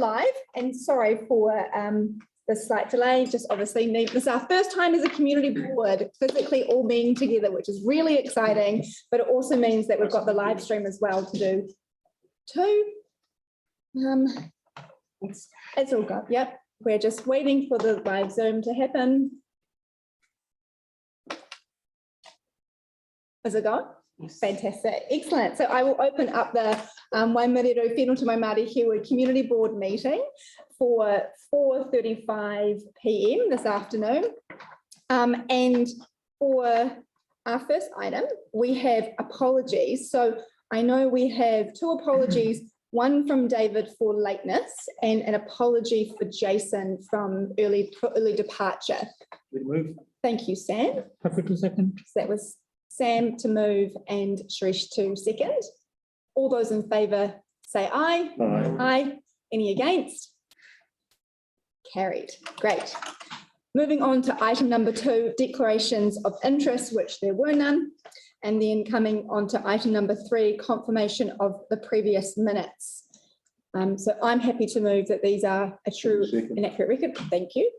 live, and sorry for the slight delay. Just obviously this is our first time as a community board physically all being together, which is really exciting, but it also means that we've got the live stream as well to do too. It's all good. Yep, we're just waiting for the live Zoom to happen. Is it gone? Yes. Fantastic, excellent. So I will open up the Waimāero Fendalton-Waimairi-Harewood Community Board meeting for 4:35 p.m. this afternoon. And for our first item, we have apologies. So I know we have two apologies, one from David for lateness and an apology for Jason from early departure. We move. Thank you, Sam. Happy to second. So that was Sam to move and Sharish to second. All those in favour say aye. Aye. Aye. Any against? Carried. Great. Moving on to item number 2, declarations of interest, which there were none. And then coming on to item number 3, confirmation of the previous minutes. So I'm happy to move that these are a true and accurate record. Thank you.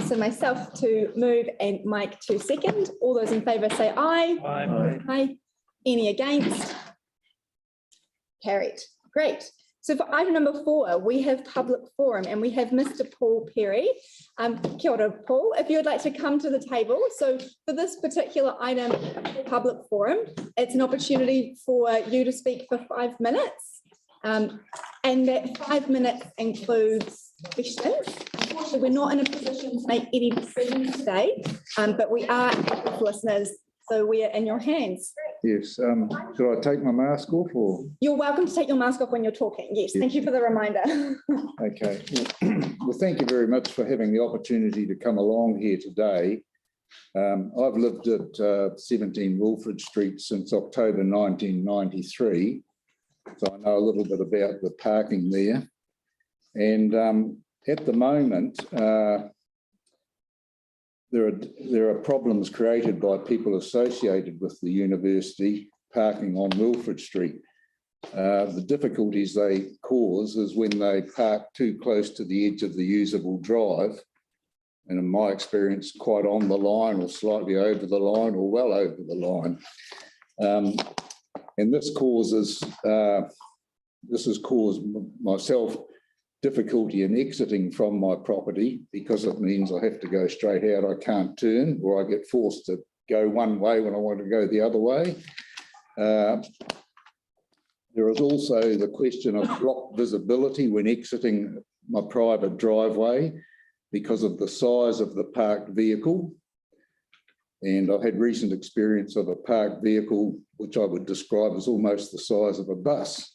So myself to move and Mike to second. All those in favour say aye. Aye. Aye. Any against? Carried. Great. So for item number 4, we have public forum and we have Mr. Paul Perry. Kia ora, Paul, if you would like to come to the table. So for this particular item, public forum, it's an opportunity for you to speak for 5 minutes. And that 5 minutes includes questions. Unfortunately, we're not in a position to make any decisions today, but we are active listeners, so we are in your hands. Yes. Should I take my mask off or? You're welcome to take your mask off when you're talking. Yes, thank you for the reminder. Okay. Well, thank you very much for having the opportunity to come along here today. I've lived at 17 Wilfred Street since October 1993, so I know a little bit about the parking there. And at the moment, there are problems created by people associated with the university parking on Wilfred Street. The difficulties they cause is when they park too close to the edge of the usable drive, and in my experience, quite on the line or slightly over the line or well over the line. And this has caused myself difficulty in exiting from my property because it means I have to go straight out. I can't turn, or I get forced to go one way when I want to go the other way. There is also the question of block visibility when exiting my private driveway because of the size of the parked vehicle. And I've had recent experience of a parked vehicle, which I would describe as almost the size of a bus.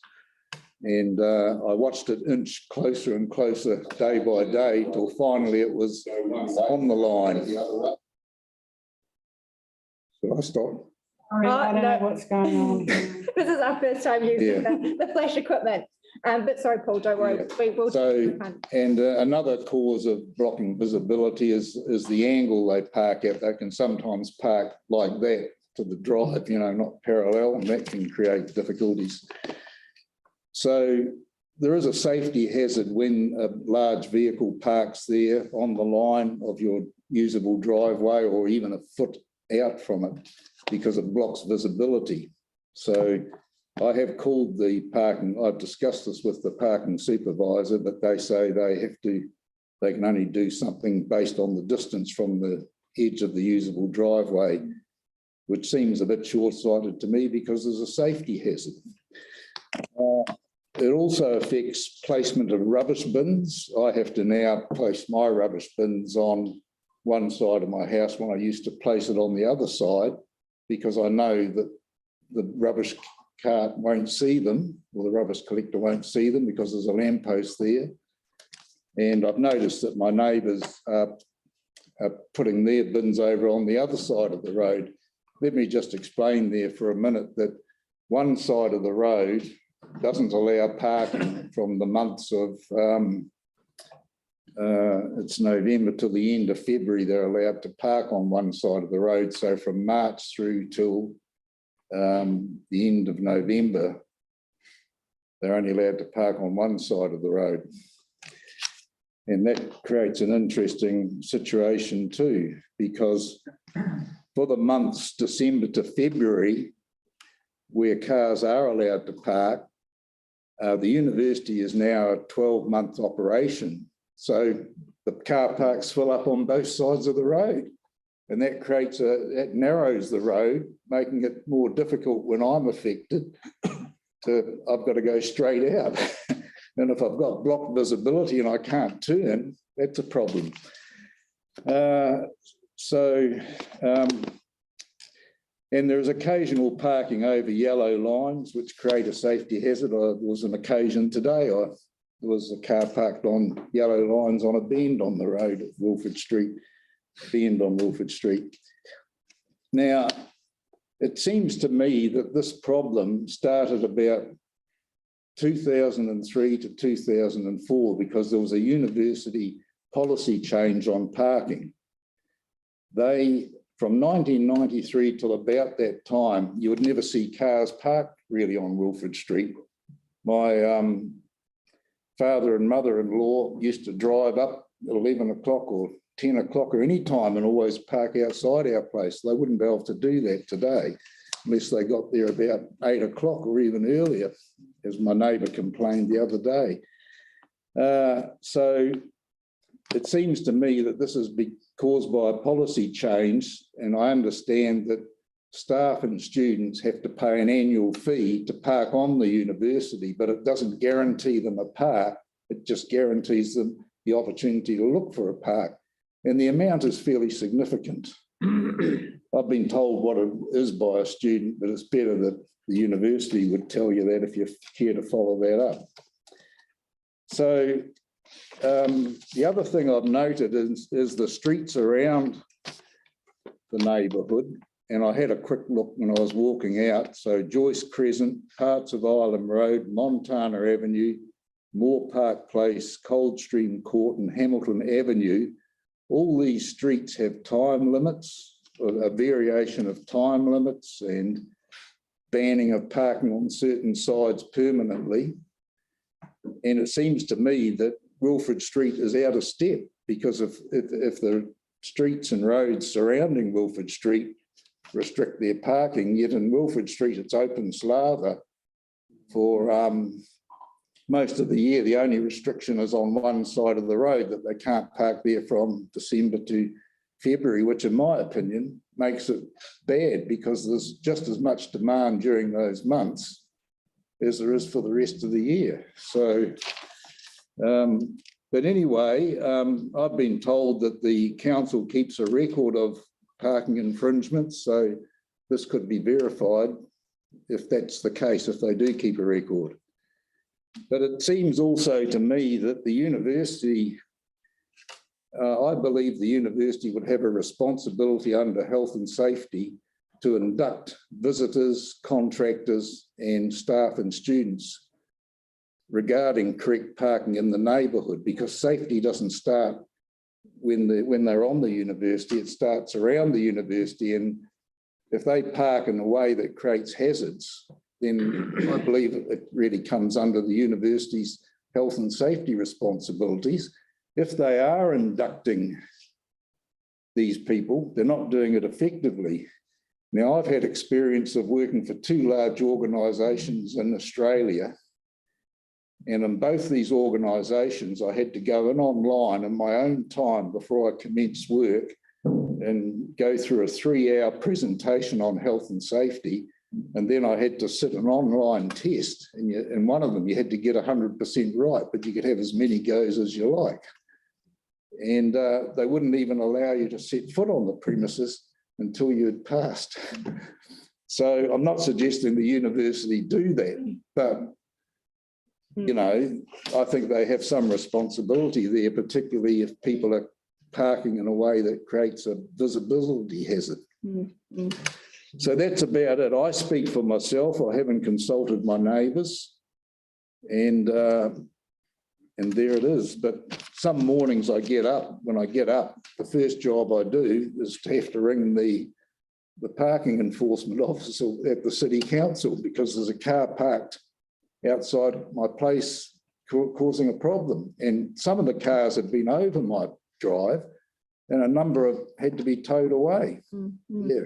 And I watched it inch closer and closer day by day till finally it was on the line. Should I stop? I don't know what's going on. This is our first time using the flash equipment. But sorry, Paul, don't worry. We will. And another cause of blocking visibility is the angle they park at. They can sometimes park like that to the drive, you know, not parallel, and that can create difficulties. So there is a safety hazard when a large vehicle parks there on the line of your usable driveway or even a foot out from it because it blocks visibility. So I have called the parking, I've discussed this with the parking supervisor, but they say they can only do something based on the distance from the edge of the usable driveway, which seems a bit short-sighted to me because there's a safety hazard. It also affects placement of rubbish bins. I have to now place my rubbish bins on one side of my house when I used to place it on the other side because I know that the rubbish cart won't see them, or the rubbish collector won't see them because there's a lamppost there. And I've noticed that my neighbours are putting their bins over on the other side of the road. Let me just explain there for a minute that one side of the road doesn't allow parking from the months of, it's November till the end of February, they're allowed to park on one side of the road. So from March through till the end of November, they're only allowed to park on one side of the road. And that creates an interesting situation too, because for the months December to February, where cars are allowed to park, the university is now a 12-month operation. So the car parks fill up on both sides of the road. And that that narrows the road, making it more difficult when I'm affected I've got to go straight out. And if I've got blocked visibility and I can't turn, that's a problem. And there's occasional parking over yellow lines, which create a safety hazard. There was an occasion today, there was a car parked on yellow lines on a bend on the road at Wilford Street, bend on Wilford Street. Now, it seems to me that this problem started about 2003 to 2004 because there was a university policy change on parking. From 1993 till about that time, you would never see cars parked really on Wilford Street. My father and mother-in-law used to drive up at 11 o'clock or 10 o'clock or any time and always park outside our place. They wouldn't be able to do that today unless they got there about 8 o'clock or even earlier, as my neighbour complained the other day. So it seems to me that this has been caused by a policy change, and I understand that staff and students have to pay an annual fee to park on the university, but it doesn't guarantee them a park. It just guarantees them the opportunity to look for a park. And the amount is fairly significant. I've been told what it is by a student, but it's better that the university would tell you that if you care to follow that up. So the other thing I've noted is the streets around the neighbourhood. And I had a quick look when I was walking out. So Joyce Crescent, parts of Ireland Road, Montana Avenue, Moore Park Place, Coldstream Court and Hamilton Avenue. All these streets have time limits, a variation of time limits and banning of parking on certain sides permanently. And it seems to me that Wilford Street is out of step because if the streets and roads surrounding Wilford Street restrict their parking, yet in Wilford Street it's open slather for most of the year. The only restriction is on one side of the road that they can't park there from December to February, which in my opinion makes it bad because there's just as much demand during those months as there is for the rest of the year. So, but anyway, I've been told that the council keeps a record of parking infringements, so this could be verified if that's the case, if they do keep a record. But it seems also to me that the university, I believe the university would have a responsibility under health and safety to induct visitors, contractors and staff and students regarding correct parking in the neighbourhood, because safety doesn't start when they're on the university, it starts around the university. And if they park in a way that creates hazards, then I believe it really comes under the university's health and safety responsibilities. If they are inducting these people, they're not doing it effectively. Now, I've had experience of working for two large organisations in Australia, and in both these organisations, I had to go in online in my own time before I commenced work and go through a 3-hour presentation on health and safety. And then I had to sit an online test. And in one of them, you had to get 100% right, but you could have as many goes as you like. And they wouldn't even allow you to set foot on the premises until you had passed. So I'm not suggesting the university do that, but you know, I think they have some responsibility there, particularly if people are parking in a way that creates a visibility hazard. Mm-hmm. So that's about it. I speak for myself. I haven't consulted my neighbours, and there it is. But some mornings I get up, when I get up, the first job I do is to have to ring the parking enforcement officer at the city council because there's a car parked outside my place causing a problem. And some of the cars had been over my drive and a number had to be towed away. Yeah.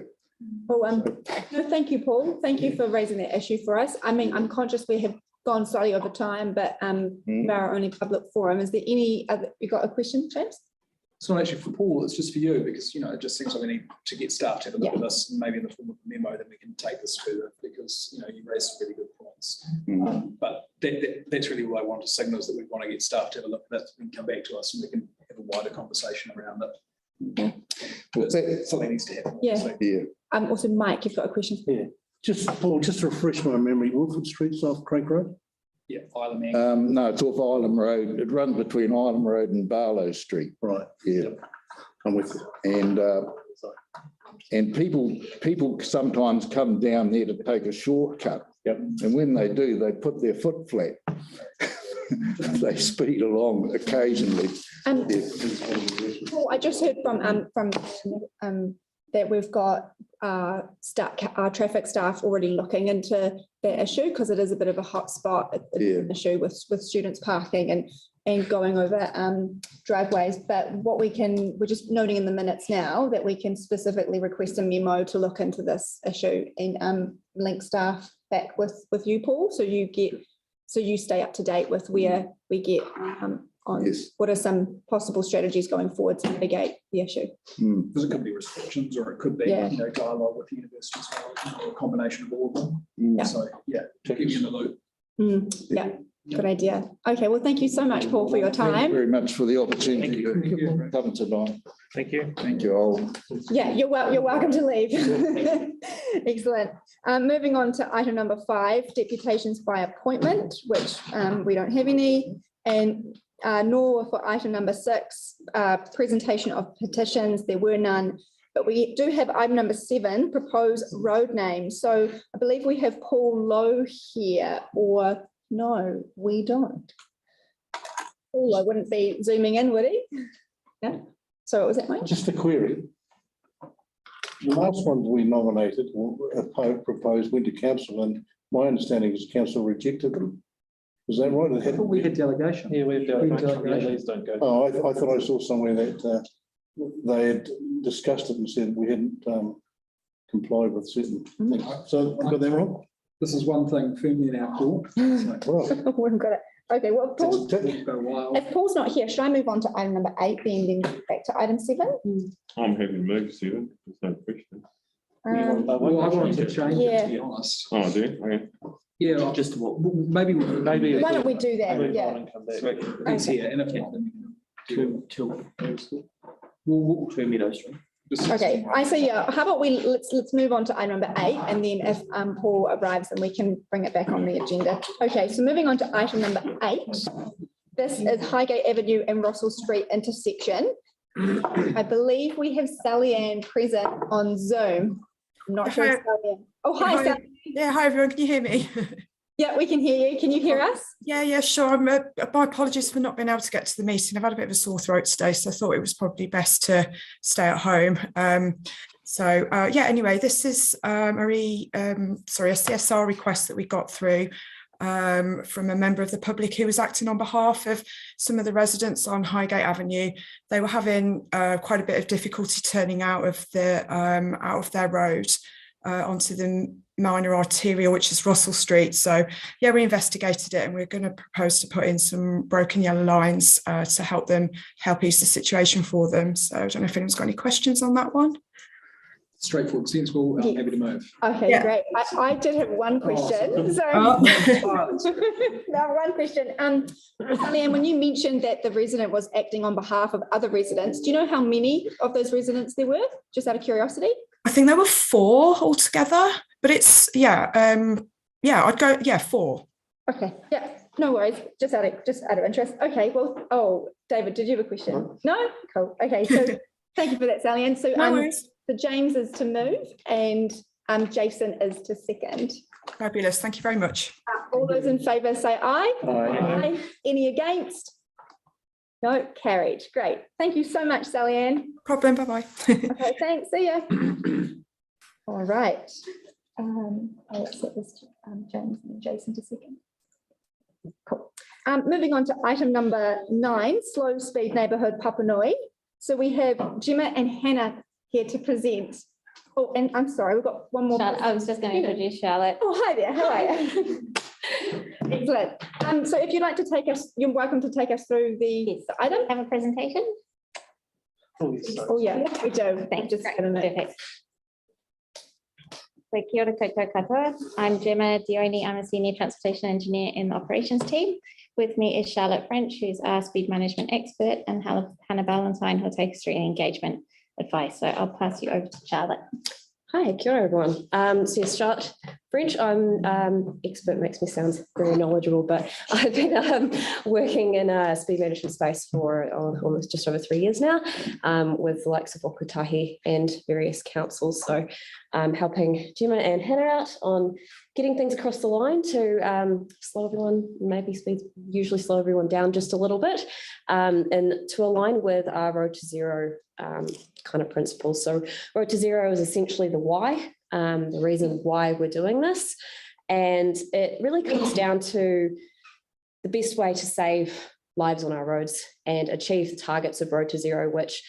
Well, no, thank you, Paul. Thank you for raising that issue for us. I mean, I'm conscious we have gone slightly over time, but we're our only public forum. Is there any other, you got a question, James? It's not actually for Paul, it's just for you, because, it just seems like we need to get staff to have a look at this, and maybe in the form of a memo that we can take this further, because, you raised some really good points. But that's really what I want to signal, is that we want to get staff to have a look at it and come back to us, and we can have a wider conversation around it. But something needs to happen. Yeah. So. Yeah. Also, Mike, you've got a question. Yeah, Paul, just to refresh my memory, Wilford Street's off Craig Road? Yeah, Island. No, it's off Island Road. It runs between Island Road and Barlow Street. Right. Yeah. I'm with you. And people sometimes come down there to take a shortcut. Yep. And when they do, they put their foot flat. They speed along occasionally. Paul, I just heard from that we've got our traffic staff already looking into that issue, because it is a bit of a hot spot an issue with students parking and going over driveways. But we're just noting in the minutes now that we can specifically request a memo to look into this issue and link staff back with you, Paul, so you stay up to date with where we get on what are some possible strategies going forward to mitigate the issue. Because it could be restrictions, or it could be dialogue with the university as well, or a combination of all of them. So to keep you in the loop. Yeah, good idea. Okay, well, thank you so much, Paul, for your time. Thank you very much for the opportunity to come tonight. Thank you. Thank you all. Yeah, you're welcome to leave. Excellent. Moving on to item number 5, deputations by appointment, which we don't have any, and nor for item number 6, presentation of petitions. There were none, but we do have item number 7, proposed road names. So I believe we have Paul Lowe here, or no, we don't. Paul Lowe wouldn't be zooming in, would he? Yeah. So what was that, Mike? Just a query. The last one we nominated or proposed went to council, and my understanding is council rejected them. Was that right? We had delegation. Yeah, we have delegation. Yeah, these don't go. Oh, I thought I saw somewhere that they had discussed it and said we hadn't complied with certain things. So I got that wrong? This is one thing firmly in our court. So. We've got it. Okay, well, Paul, Wow. if Paul's not here, should I move on to item number 8, then back to item 7? I'm happy to move 7. There's no question. Well, I wanted to change it, to be honest. Oh, do you? Okay. Yeah, just maybe. Why don't we do that? Move Yeah. on and come back. So it's here, and if not, then we can do we'll 2 Meadow Street. Okay, I say how about let's move on to item number 8, and then if Paul arrives, then we can bring it back on the agenda. Okay, so moving on to item number 8. This is Highgate Avenue and Russell Street intersection. I believe we have Sally Ann present on Zoom. I'm not sure. Sally Ann. Oh, hi, Sally. Yeah, hi everyone, can you hear me? Yeah, we can hear you. Can you hear us? Yeah, sure. My apologies for not being able to get to the meeting. I've had a bit of a sore throat today, so I thought it was probably best to stay at home. Anyway, this is a CSR request that we got through from a member of the public who was acting on behalf of some of the residents on Highgate Avenue. They were having quite a bit of difficulty turning out of their road onto the minor arterial, which is Russell Street. So yeah, we investigated it, and we're going to propose to put in some broken yellow lines to help ease the situation for them. So I don't know if anyone's got any questions on that one. Straightforward, sensible, I'm happy to move. Okay, yeah. Great. I did have one question. Now, one question. Sally Ann, when you mentioned that the resident was acting on behalf of other residents, do you know how many of those residents there were? Just out of curiosity. I think there were 4 altogether, but it's I'd go 4. Okay, yeah, no worries. Just out of interest. Okay, well, David, did you have a question? No, cool. Okay, so thank you for that, Sally Ann. So, no worries. So James is to move, and Jason is to second. Fabulous. Thank you very much. All those in favour say aye. Aye. Any against? No, carried. Great. Thank you so much, Sally Ann. No problem. Bye-bye. Okay, thanks. See ya. All right. I'll set this to James and Jason to second. Cool. Moving on to item number 9, slow speed neighbourhood Papanui. So we have Gemma and Hannah here to present. Oh, and I'm sorry, we've got one more. I was just going to introduce Charlotte. Oh, hi there. How are you? Excellent. So if you'd like to take us, you're welcome to take us through the item. Have a presentation? Oh, yeah, we do. Thanks. Just Great. a minute. Perfect. So kia ora koutou katoa. I'm Gemma Dioni. I'm a senior transportation engineer in the operations team. With me is Charlotte French, who's our speed management expert, and Hannah Ballantyne, who'll take us through engagement advice. So I'll pass you over to Charlotte. Hi, kia ora everyone. So yes, Charlotte French, I'm expert, makes me sound very knowledgeable, but I've been working in a speed management space for almost just over 3 years now, with the likes of Okutahi and various councils. So helping Gemma and Hannah out on getting things across the line to slow everyone, usually slow everyone down just a little bit, and to align with our Road to Zero kind of principles. So Road to Zero is essentially the why, the reason why we're doing this. And it really comes down to the best way to save lives on our roads and achieve the targets of Road to Zero, which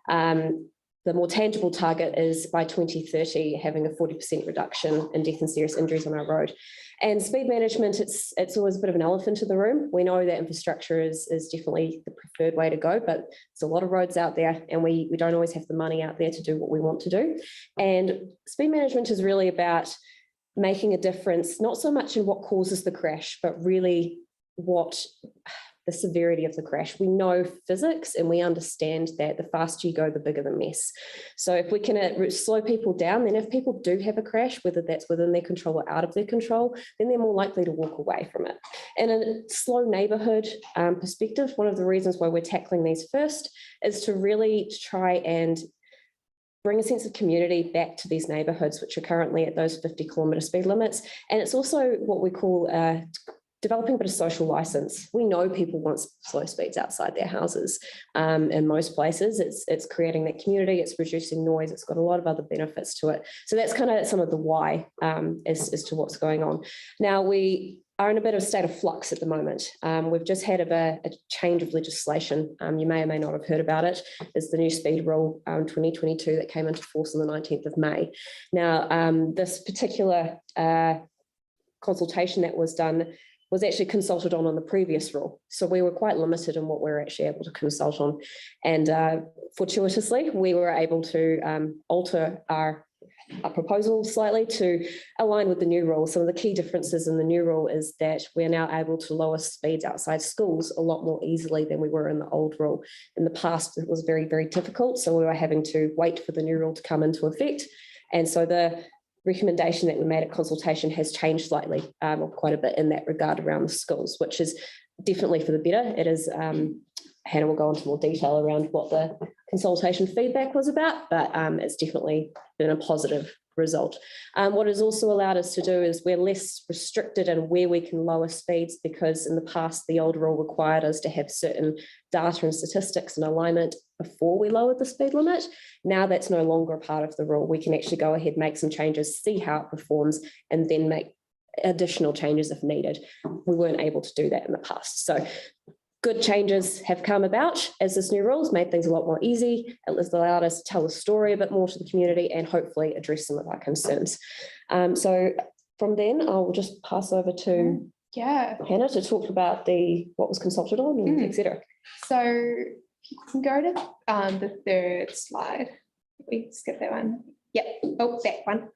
the more tangible target is by 2030, having a 40% reduction in death and serious injuries on our road. And speed management, it's always a bit of an elephant in the room. We know that infrastructure is definitely the preferred way to go, but there's a lot of roads out there and we don't always have the money out there to do what we want to do. And speed management is really about making a difference, not so much in what causes the crash, but really what the severity of the crash. We know physics and we understand that the faster you go, the bigger the mess. So if we can slow people down, then if people do have a crash, whether that's within their control or out of their control, then they're more likely to walk away from it. And in a slow neighbourhood perspective, one of the reasons why we're tackling these first is to really try and bring a sense of community back to these neighbourhoods, which are currently at those 50-kilometre speed limits. And it's also what we call developing a bit of social license. We know people want slow speeds outside their houses. In most places, it's creating that community, it's reducing noise, it's got a lot of other benefits to it. So that's kind of some of the why as to what's going on. Now, we are in a bit of a state of flux at the moment. We've just had a change of legislation. You may or may not have heard about it. It's the new speed rule 2022 that came into force on the 19th of May. Now, this particular consultation that was done was actually consulted on the previous rule. So we were quite limited in what we were actually able to consult on. And fortuitously, we were able to alter our proposal slightly to align with the new rule. Some of the key differences in the new rule is that we're now able to lower speeds outside schools a lot more easily than we were in the old rule. In the past, it was very, very difficult. So we were having to wait for the new rule to come into effect. And so the recommendation that we made at consultation has changed slightly, or quite a bit in that regard around the schools, which is definitely for the better. It is, Hannah will go into more detail around what the consultation feedback was about, but it's definitely been a positive result. What it's also allowed us to do is we're less restricted in where we can lower speeds, because in the past, the old rule required us to have certain data and statistics and alignment before we lowered the speed limit. Now that's no longer a part of the rule. We can actually go ahead, make some changes, see how it performs, and then make additional changes if needed. We weren't able to do that in the past. So good changes have come about as this new rule has made things a lot more easy. It has allowed us to tell the story a bit more to the community and hopefully address some of our concerns. So from then, I'll just pass over to Hannah to talk about what was consulted on, and et cetera. So you can go to the third slide. We skip that one. Yep. Oh, that one.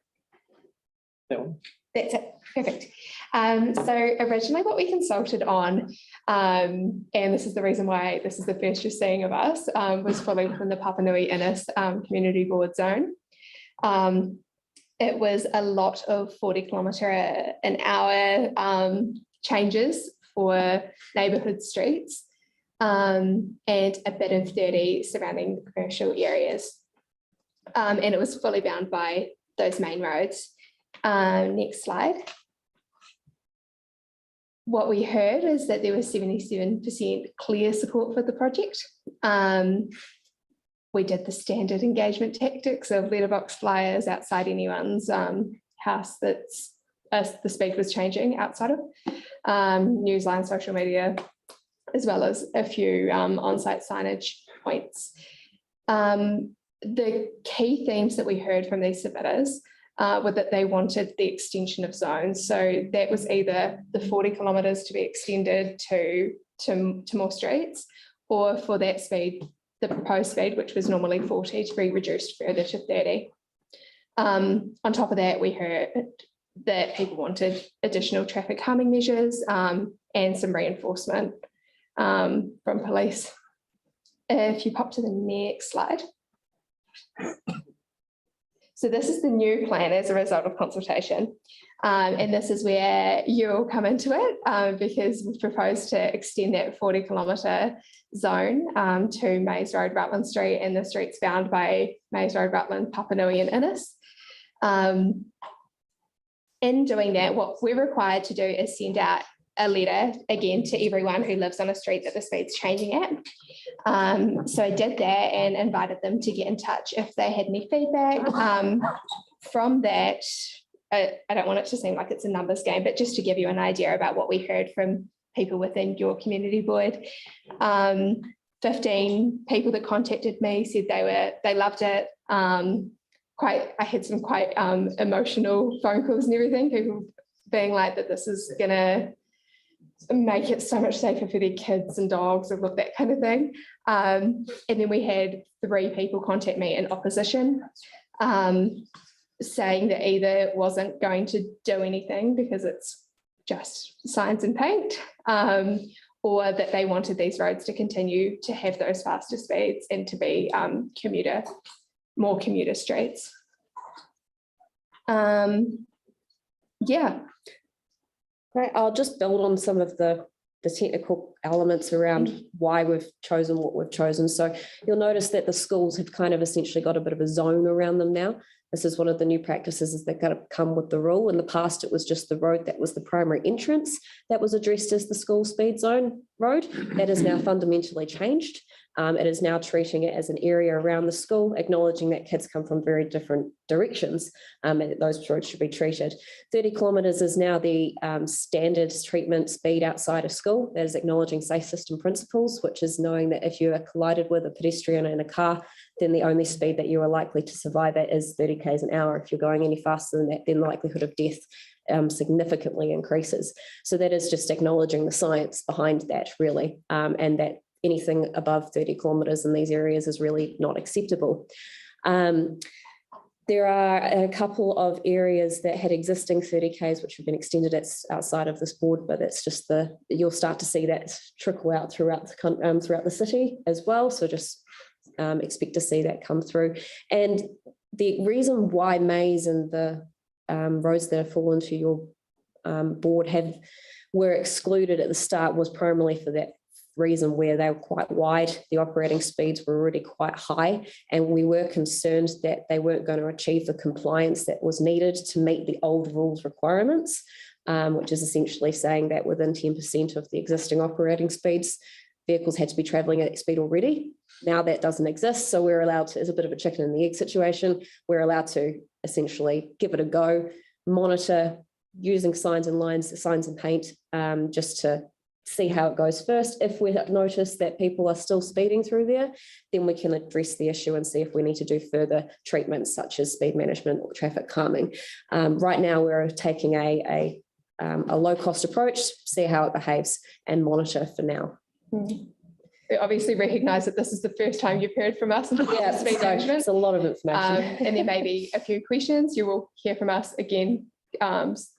That one. That's it. Perfect. So originally what we consulted on, and this is the reason why this is the first you're seeing of us, was fully within the Papanui Innes community board zone. It was a lot of 40-kilometre-an-hour changes for neighbourhood streets, and a bit of 30 surrounding the commercial areas. And it was fully bound by those main roads. Next slide. What we heard is that there was 77% clear support for the project. We did the standard engagement tactics of letterbox flyers outside anyone's house that's the speed was changing outside of Newsline, social media, as well as a few on-site signage points. The key themes that we heard from these submitters were that they wanted the extension of zones. So that was either the 40 kilometres to be extended to more streets, or for that speed, the proposed speed, which was normally 40, to be reduced further to 30. On top of that, we heard that people wanted additional traffic calming measures and some reinforcement from police. If you pop to the next slide. So this is the new plan as a result of consultation. And this is where you'll come into it because we've proposed to extend that 40 kilometre zone to Mays Road, Rutland Street, and the streets bound by Mays Road, Rutland, Papanui and Innes. In doing that, what we're required to do is send out a letter again to everyone who lives on a street that the speed's changing at. So I did that and invited them to get in touch if they had any feedback. From that, I don't want it to seem like it's a numbers game, but just to give you an idea about what we heard from people within your community board. 15 people that contacted me said they loved it. I had some quite emotional phone calls and everything, people being like that this is gonna make it so much safer for their kids and dogs and that kind of thing. And then we had 3 people contact me in opposition, saying that either it wasn't going to do anything because it's just signs and paint, or that they wanted these roads to continue to have those faster speeds and to be more commuter streets. Yeah. Great. I'll just build on some of the technical elements around why we've chosen what we've chosen. So you'll notice that the schools have kind of essentially got a bit of a zone around them now. This is one of the new practices that kind of come with the rule. In the past, it was just the road that was the primary entrance that was addressed as the school speed zone road. That is now fundamentally changed. It is now treating it as an area around the school, acknowledging that kids come from very different directions and those roads should be treated. 30 kilometres is now the standard treatment speed outside of school. That is acknowledging safe system principles, which is knowing that if you are collided with a pedestrian in a car, then the only speed that you are likely to survive at is 30 k's an hour. If you're going any faster than that, then the likelihood of death significantly increases. So that is just acknowledging the science behind that, really, and that anything above 30 kilometres in these areas is really not acceptable. There are a couple of areas that had existing 30 k's which have been extended outside of this board, but it's just you'll start to see that trickle out throughout the city as well. So just expect to see that come through. And the reason why Mays and the roads that fall into your board were excluded at the start was primarily for that reason, where they were quite wide, the operating speeds were already quite high, and we were concerned that they weren't going to achieve the compliance that was needed to meet the old rules requirements, which is essentially saying that within 10% of the existing operating speeds, vehicles had to be travelling at that speed already. Now that doesn't exist, so we're allowed to, it's a bit of a chicken and the egg situation, we're allowed to essentially give it a go, monitor using signs and paint, just to see how it goes first. If we notice that people are still speeding through there, then we can address the issue and see if we need to do further treatments such as speed management or traffic calming. Right now, we're taking a low-cost approach, see how it behaves and monitor for now. We obviously recognise that this is the first time you've heard from us in speed management. It's a lot of information. And there may be a few questions. You will hear from us again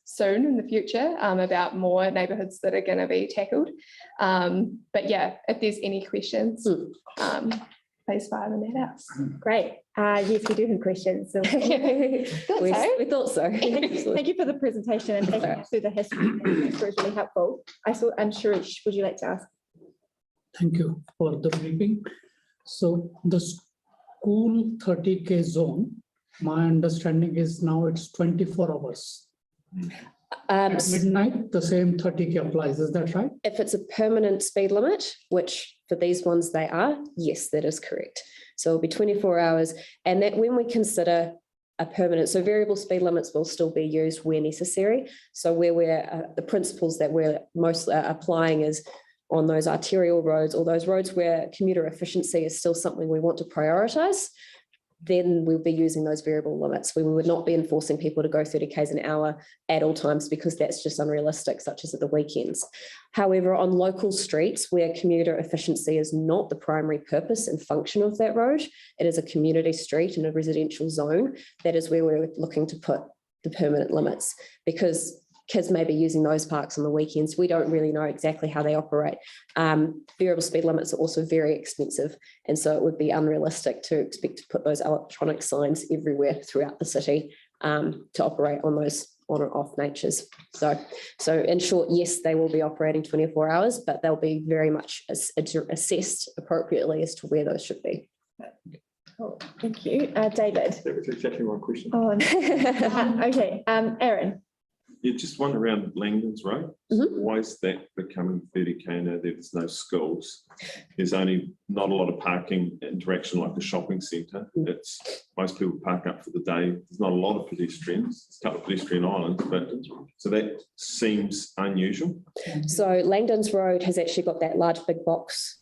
soon in the future about more neighbourhoods that are going to be tackled. But yeah, if there's any questions, please fire them at us. Great. Yes, we do have questions. So we thought so. Thank you for the presentation and taking us through the history. It was really helpful. I'm sure, would you like to ask? Thank you for the briefing. So the school 30K zone, my understanding is now it's 24 hours. At midnight, the same 30K applies, is that right? If it's a permanent speed limit, which for these ones they are, yes, that is correct. So it'll be 24 hours. And that when we consider a permanent. So variable speed limits will still be used where necessary. So where we're the principles that we're mostly applying is on those arterial roads or those roads where commuter efficiency is still something we want to prioritise, then we'll be using those variable limits. We would not be enforcing people to go 30 k's an hour at all times because that's just unrealistic, such as at the weekends. However, on local streets where commuter efficiency is not the primary purpose and function of that road, it is a community street in a residential zone, that is where we're looking to put the permanent limits, because kids may be using those parks on the weekends. We don't really know exactly how they operate. Variable speed limits are also very expensive. And so it would be unrealistic to expect to put those electronic signs everywhere throughout the city to operate on those on and off natures. So in short, yes, they will be operating 24 hours, but they'll be very much assessed appropriately as to where those should be. Cool. Thank you. David. That was exactly my question. Oh, okay. Aaron. Yeah, just one around Langdon's Road. Why is that becoming 30k now? There's no schools. There's only not a lot of parking interaction like a shopping centre. It's most people park up for the day. There's not a lot of pedestrians. There's a couple of pedestrian islands, but so that seems unusual. So Langdon's Road has actually got that large big box.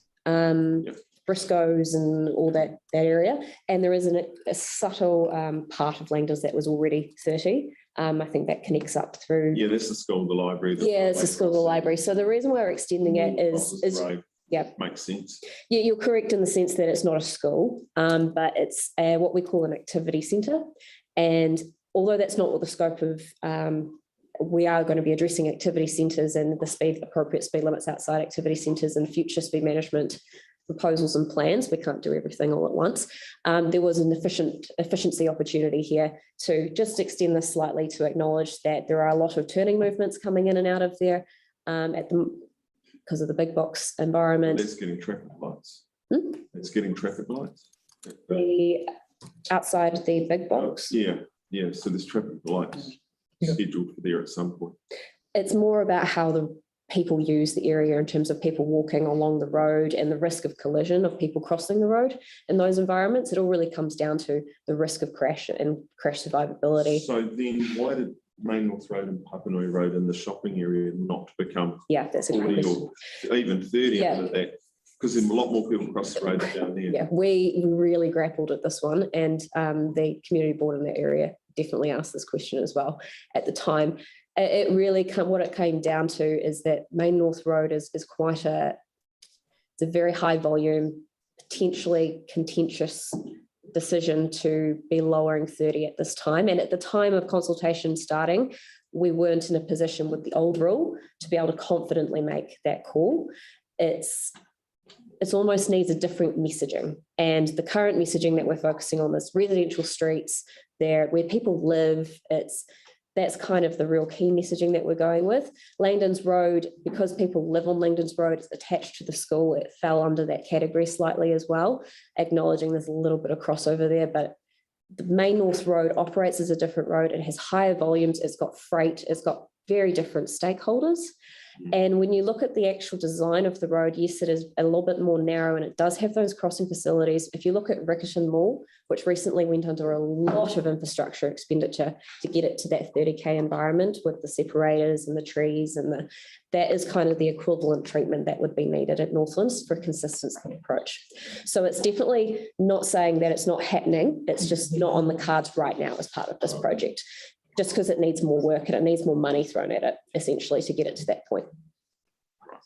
Briscoes and all that area, and there is a subtle part of Langdon's that was already 30. I think that connects up through. Yeah, that's the school, the library. Yeah, it's the school, the library. So the reason why we're extending it is yeah, makes sense. Yeah, you're correct in the sense that it's not a school, but it's what we call an activity centre. And although that's not what the scope of we are going to be addressing activity centres and the appropriate speed limits outside activity centres and future speed management proposals and plans. We can't do everything all at once. There was an efficiency opportunity here to just extend this slightly to acknowledge that there are a lot of turning movements coming in and out of there because of the big box environment. That's getting traffic lights. It's getting traffic lights. Outside the big box? Yeah. So there's traffic lights scheduled for there at some point. It's more about how the people use the area in terms of people walking along the road and the risk of collision of people crossing the road in those environments. It all really comes down to the risk of crash and crash survivability. So then why did Main North Road and Papanui Road in the shopping area not become that's a 40 or even 30 under that? Because there's a lot more people cross the road down there. Yeah, we really grappled at this one, and the community board in that area definitely asked this question as well at the time. It really what it came down to is that Main North Road is quite it's a very high volume, potentially contentious decision to be lowering 30 at this time. And at the time of consultation starting, we weren't in a position with the old rule to be able to confidently make that call. It's almost needs a different messaging. And the current messaging that we're focusing on is residential streets there where people live. That's kind of the real key messaging that we're going with. Langdon's Road, because people live on Langdon's Road, it's attached to the school. It fell under that category slightly as well, acknowledging there's a little bit of crossover there, but the Main North Road operates as a different road. It has higher volumes. It's got freight. It's got very different stakeholders. And when you look at the actual design of the road, yes, it is a little bit more narrow and it does have those crossing facilities. If you look at Riccarton Mall, which recently went under a lot of infrastructure expenditure to get it to that 30k environment with the separators and the trees and that is kind of the equivalent treatment that would be needed at Northlands for consistency approach. So it's definitely not saying that it's not happening. It's just not on the cards right now as part of this project, just because it needs more work and it needs more money thrown at it, essentially, to get it to that point.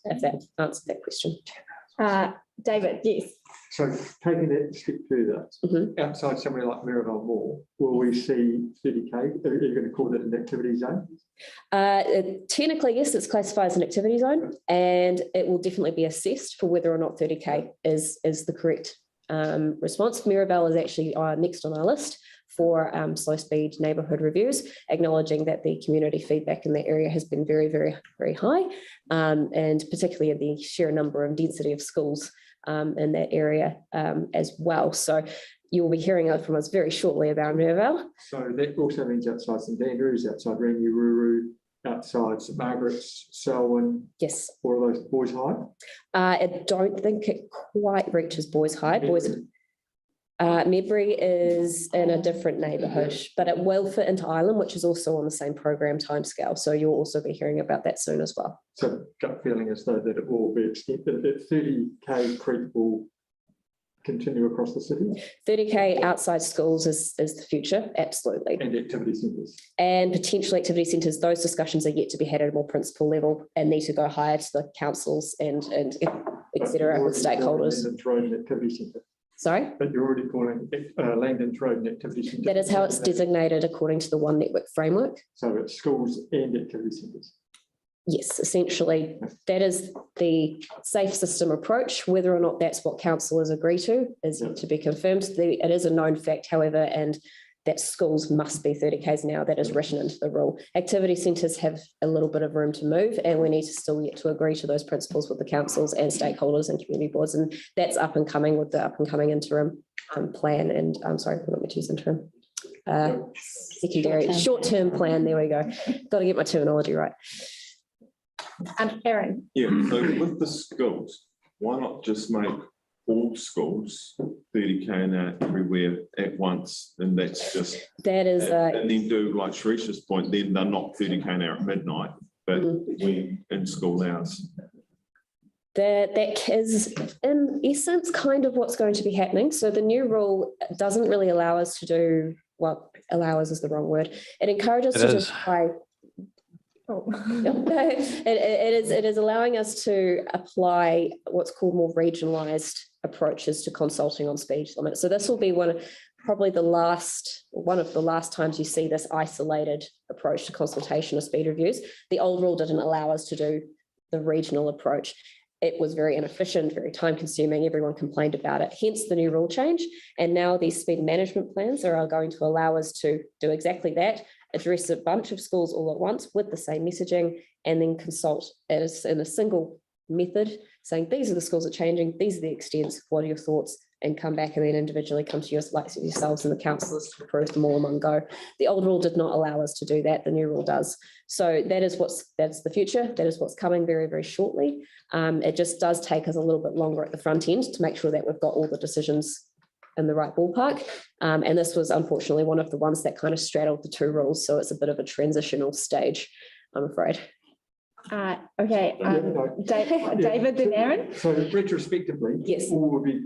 If that answered that question. David, yes. So taking that a step further, outside somewhere like Mirabelle Mall, will we see 30k? Are you going to call that an activity zone? Technically, yes, it's classified as an activity zone, and it will definitely be assessed for whether or not 30k is the correct response. Mirabelle is actually next on our list for slow speed neighbourhood reviews, acknowledging that the community feedback in that area has been very, very, very high, and particularly the sheer number and density of schools in that area as well. So you'll be hearing from us very shortly about Mirabelle. So that also means outside St Andrews, outside Rangiruru, outside St Margaret's, Selwyn. Yes. Or are those Boys High? I don't think it quite reaches Boys High. Medbury is in a different neighbourhood, but it will fit into Island, which is also on the same program timescale. So you'll also be hearing about that soon as well. So gut feeling is though that it will be extended, that 30k creep will continue across the city? 30k outside schools is the future, absolutely. And activity centres. And potential activity centres, those discussions are yet to be had at a more principal level and need to go higher to the councils and et cetera with stakeholders. Road and activity centre. Sorry? But you're already calling Langdon's Road an activity centre. That is how it's designated according to the One Network framework. So it's schools and activity centres. Yes, essentially, that is the safe system approach. Whether or not that's what councillors agree to is yet to be confirmed. It is a known fact, however, and that schools must be 30k's now. That is written into the rule. Activity centres have a little bit of room to move, and we need to still yet to agree to those principles with the councils and stakeholders and community boards. And that's up and coming with the up and coming interim plan. And I'm sorry, let me choose interim. Secondary short-term plan. There we go. Got to get my terminology right. Aaron. Yeah, so with the schools, why not just make all schools 30k an hour everywhere at once? And that's just, that is, and then do like Sharisha's point, then they're not 30k an hour at midnight, but we in school hours. That is in essence kind of what's going to be happening. So the new rule doesn't really allow us to do, well, allow us is the wrong word. It encourages us to just try. Oh. It is allowing us to apply what's called more regionalised approaches to consulting on speed limits. So this will be one of the last times you see this isolated approach to consultation of speed reviews. The old rule didn't allow us to do the regional approach. It was very inefficient, very time consuming. Everyone complained about it, hence the new rule change. And now these speed management plans are going to allow us to do exactly that, address a bunch of schools all at once with the same messaging, and then consult as in a single method, saying these are the schools that are changing, these are the extents, what are your thoughts, and come back and then individually come to yourselves and the councillors to approve them all in one go. The old rule did not allow us to do that, the new rule does. So that's the future, that is what's coming very, very shortly. It just does take us a little bit longer at the front end to make sure that we've got all the decisions in the right ballpark. And this was unfortunately one of the ones that kind of straddled the two rules. So it's a bit of a transitional stage, I'm afraid. Okay, David and Aaron. So retrospectively, yes, will we be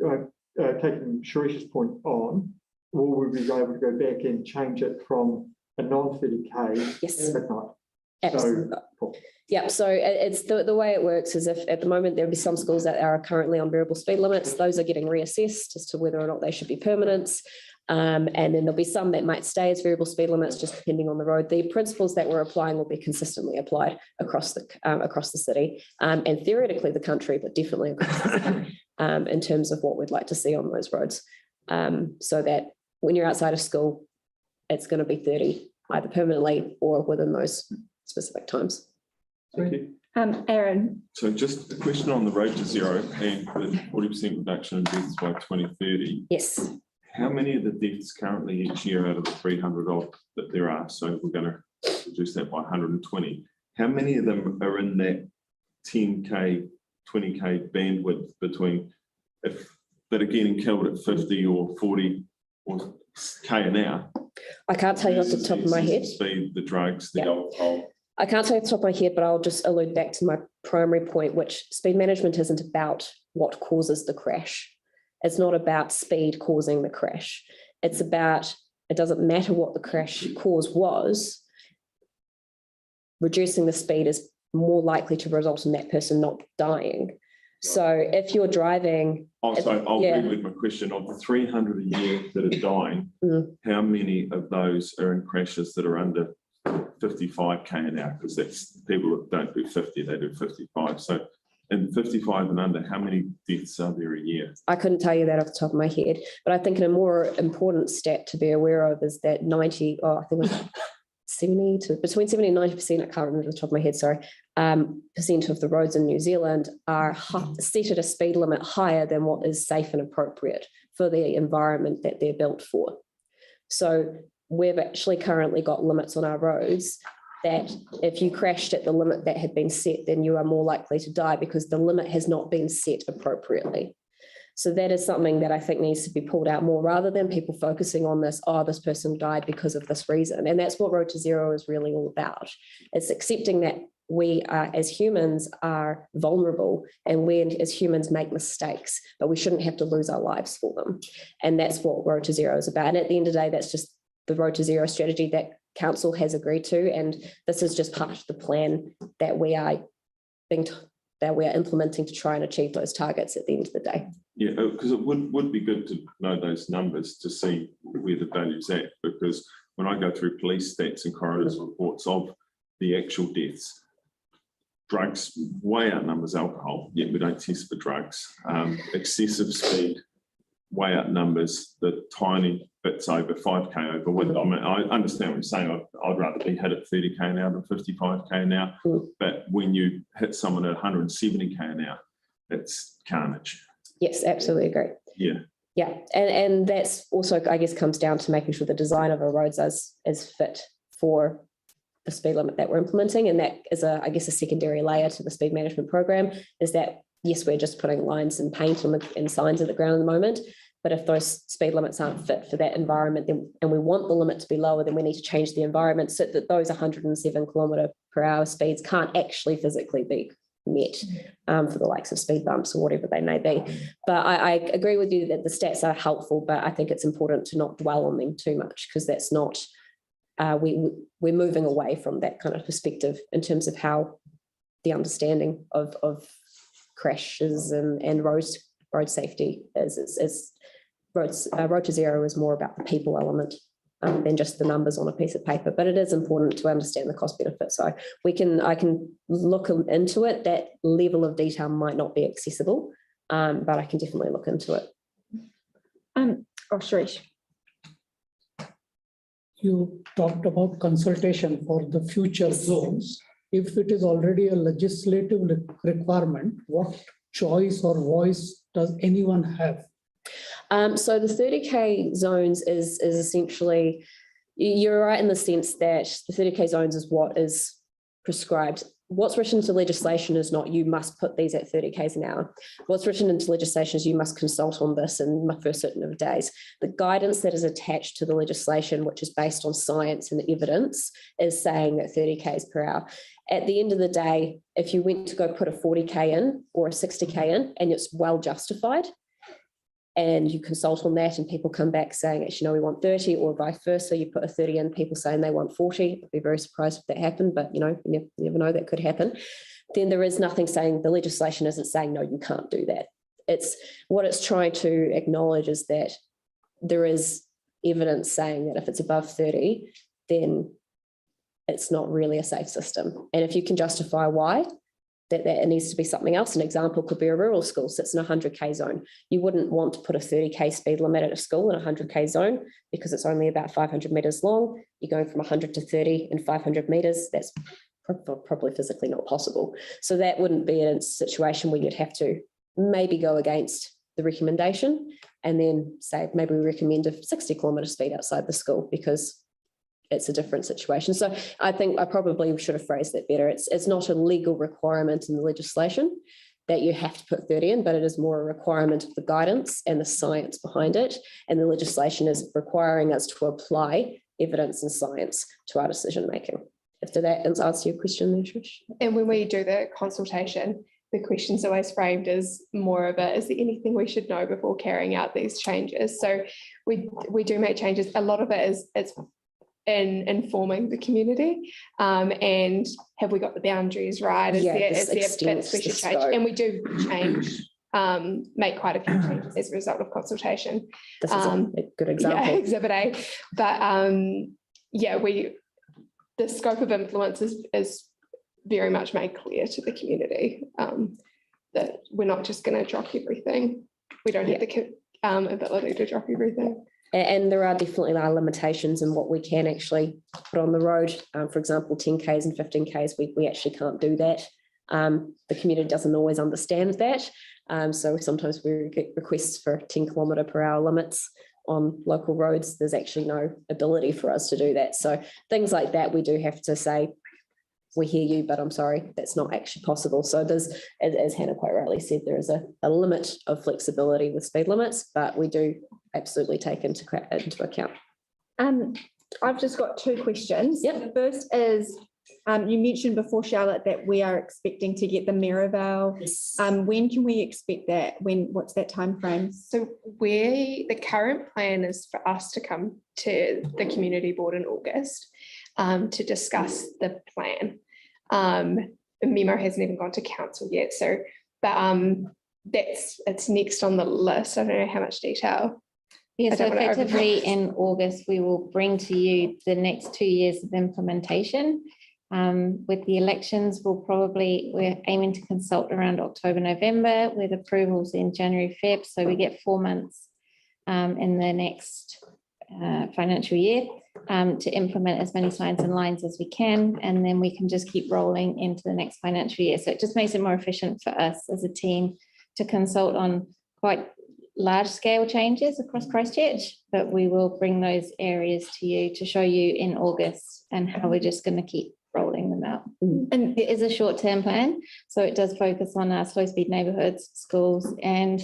taking Sharisha's point on, will we be able to go back and change it from a non-30k yes. midnight? Absolutely. So, yeah, so it's the way it works is if at the moment there'll be some schools that are currently on variable speed limits, those are getting reassessed as to whether or not they should be permanent. And then there'll be some that might stay as variable speed limits, just depending on the road. The principles that we're applying will be consistently applied across the city and theoretically the country, but definitely across the city in terms of what we'd like to see on those roads. So that when you're outside of school, it's going to be 30, either permanently or within those specific times. Thank you. Aaron. So just a question on the road to zero and the 40% reduction in deaths by 2030. Yes. How many of the deaths currently each year out of the 300 odd that there are, so we're going to reduce that by 120, how many of them are in that 10k, 20k bandwidth between if that are getting killed at 50 or 40 or k an hour? I can't tell you off the top of my head. Speed, the drugs, the alcohol. I can't tell you off the top of my head, but I'll just allude back to my primary point, which speed management isn't about what causes the crash. It's not about speed causing the crash. It's about, it doesn't matter what the crash cause was, reducing the speed is more likely to result in that person not dying. So if you're driving... I'll read my question. Of the 300 a year that are dying, how many of those are in crashes that are under 55k an hour? Because that's people that don't do 50, they do 55. So in 55 and under, how many deaths are there a year? I couldn't tell you that off the top of my head, but I think a more important stat to be aware of is that 70 to between 70 and 90%, I can't remember off the top of my head, sorry, percent of the roads in New Zealand are set at a speed limit higher than what is safe and appropriate for the environment that they're built for. So we've actually currently got limits on our roads that if you crashed at the limit that had been set, then you are more likely to die because the limit has not been set appropriately. So that is something that I think needs to be pulled out more rather than people focusing on this, oh, this person died because of this reason. And that's what Road to Zero is really all about. It's accepting that we are, as humans, are vulnerable, and we as humans make mistakes, but we shouldn't have to lose our lives for them. And that's what Road to Zero is about. And at the end of the day, that's just the Road to Zero strategy that council has agreed to. And this is just part of the plan that we are implementing to try and achieve those targets at the end of the day. Yeah, because it would be good to know those numbers to see where the value's at, because when I go through police stats and coroners reports of the actual deaths, drugs way outnumbers alcohol, yet we don't test for drugs. Excessive speed way outnumbers the tiny bits over 5k over width. I mean, I understand what you're saying. I'd rather be hit at 30k an hour than 55k an hour. But when you hit someone at 170k an hour, it's carnage. Yes, absolutely agree. Yeah. Yeah, and that's also, I guess, comes down to making sure the design of our roads is fit for the speed limit that we're implementing. And that is, I guess, a secondary layer to the speed management program, is that, yes, we're just putting lines and paint on and signs at the ground at the moment. But if those speed limits aren't fit for that environment, then, and we want the limit to be lower, then we need to change the environment so that those 107 km/h speeds can't actually physically be met for the likes of speed bumps or whatever they may be. But I agree with you that the stats are helpful, but I think it's important to not dwell on them too much, because that's not, we're moving away from that kind of perspective in terms of how the understanding of crashes and road safety is. Road to Zero is more about the people element than just the numbers on a piece of paper, but it is important to understand the cost benefit. So I can look into it. That level of detail might not be accessible, but I can definitely look into it. Suresh. You talked about consultation for the future zones. If it is already a legislative requirement, what choice or voice does anyone have? So the 30k zones is essentially, you're right in the sense that the 30k zones is what is prescribed. What's written into legislation is not you must put these at 30k's an hour. What's written into legislation is you must consult on this for a certain number of days. The guidance that is attached to the legislation, which is based on science and evidence, is saying that 30k's per hour. At the end of the day, if you went to go put a 40k in or a 60k in and it's well justified, and you consult on that and people come back saying, actually, no, we want 30, or vice versa, you put a 30 in, people saying they want 40, I'd be very surprised if that happened, but you never know, that could happen. Then there is nothing saying, the legislation isn't saying, no, you can't do that. It's what it's trying to acknowledge is that there is evidence saying that if it's above 30, then it's not really a safe system. And if you can justify why, that it needs to be something else. An example could be a rural school sits in a 100k zone. You wouldn't want to put a 30k speed limit at a school in a 100k zone because it's only about 500 metres long. You're going from 100 to 30 in 500 metres. That's probably physically not possible. So that wouldn't be a situation where you'd have to maybe go against the recommendation and then say, maybe we recommend a 60 kilometre speed outside the school because it's a different situation. So I think I probably should have phrased that better. It's not a legal requirement in the legislation that you have to put 30 in, but it is more a requirement of the guidance and the science behind it. And the legislation is requiring us to apply evidence and science to our decision making. If that answer your question there, Trish. And when we do the consultation, the question's always framed as more of a, is there anything we should know before carrying out these changes? So we do make changes. A lot of it is it's in informing the community and have we got the boundaries right? Is there bits we should change? And we do change, make quite a few changes as a result of consultation. This is a good example. Yeah, Exhibit A. But the scope of influence is very much made clear to the community that we're not just going to drop everything. We don't have the ability to drop everything. And there are definitely limitations in what we can actually put on the road. For example, 10Ks and 15Ks, we actually can't do that. The community doesn't always understand that. So sometimes we get requests for 10 km/h limits on local roads. There's actually no ability for us to do that. So things like that, we do have to say, we hear you, but I'm sorry, that's not actually possible. So there's, as Hannah quite rightly said, there is a limit of flexibility with speed limits, but we do absolutely take into account. I've just got two questions. Yep. The first is, you mentioned before, Charlotte, that we are expecting to get the Maryvale. When can we expect that? What's that time frame? So the current plan is for us to come to the community board in August to discuss the plan. The memo hasn't even gone to council yet. So, but it's next on the list. I don't know how much detail. Yeah, so effectively in August, we will bring to you the next 2 years of implementation. With the elections, we're aiming to consult around October, November with approvals in January, Feb. So we get 4 months in the next financial year to implement as many signs and lines as we can. And then we can just keep rolling into the next financial year. So it just makes it more efficient for us as a team to consult on quite large scale changes across Christchurch, but we will bring those areas to you to show you in August and how we're just going to keep rolling them out. And it is a short-term plan, so it does focus on our slow-speed neighbourhoods, schools, and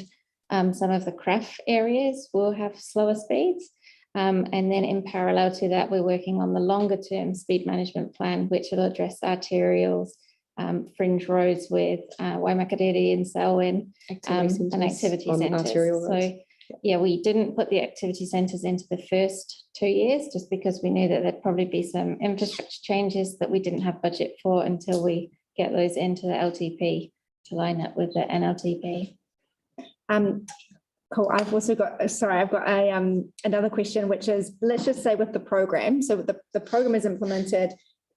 some of the craft areas will have slower speeds. And then in parallel to that, we're working on the longer-term speed management plan, which will address arterials, fringe roads with Waimāero and Selwyn, and activity centres. So yeah, we didn't put the activity centres into the first 2 years just because we knew that there'd probably be some infrastructure changes that we didn't have budget for until we get those into the LTP to line up with the NLTP. Cool. I've also got, I've got another question, which is, let's just say with the program, so the program is implemented,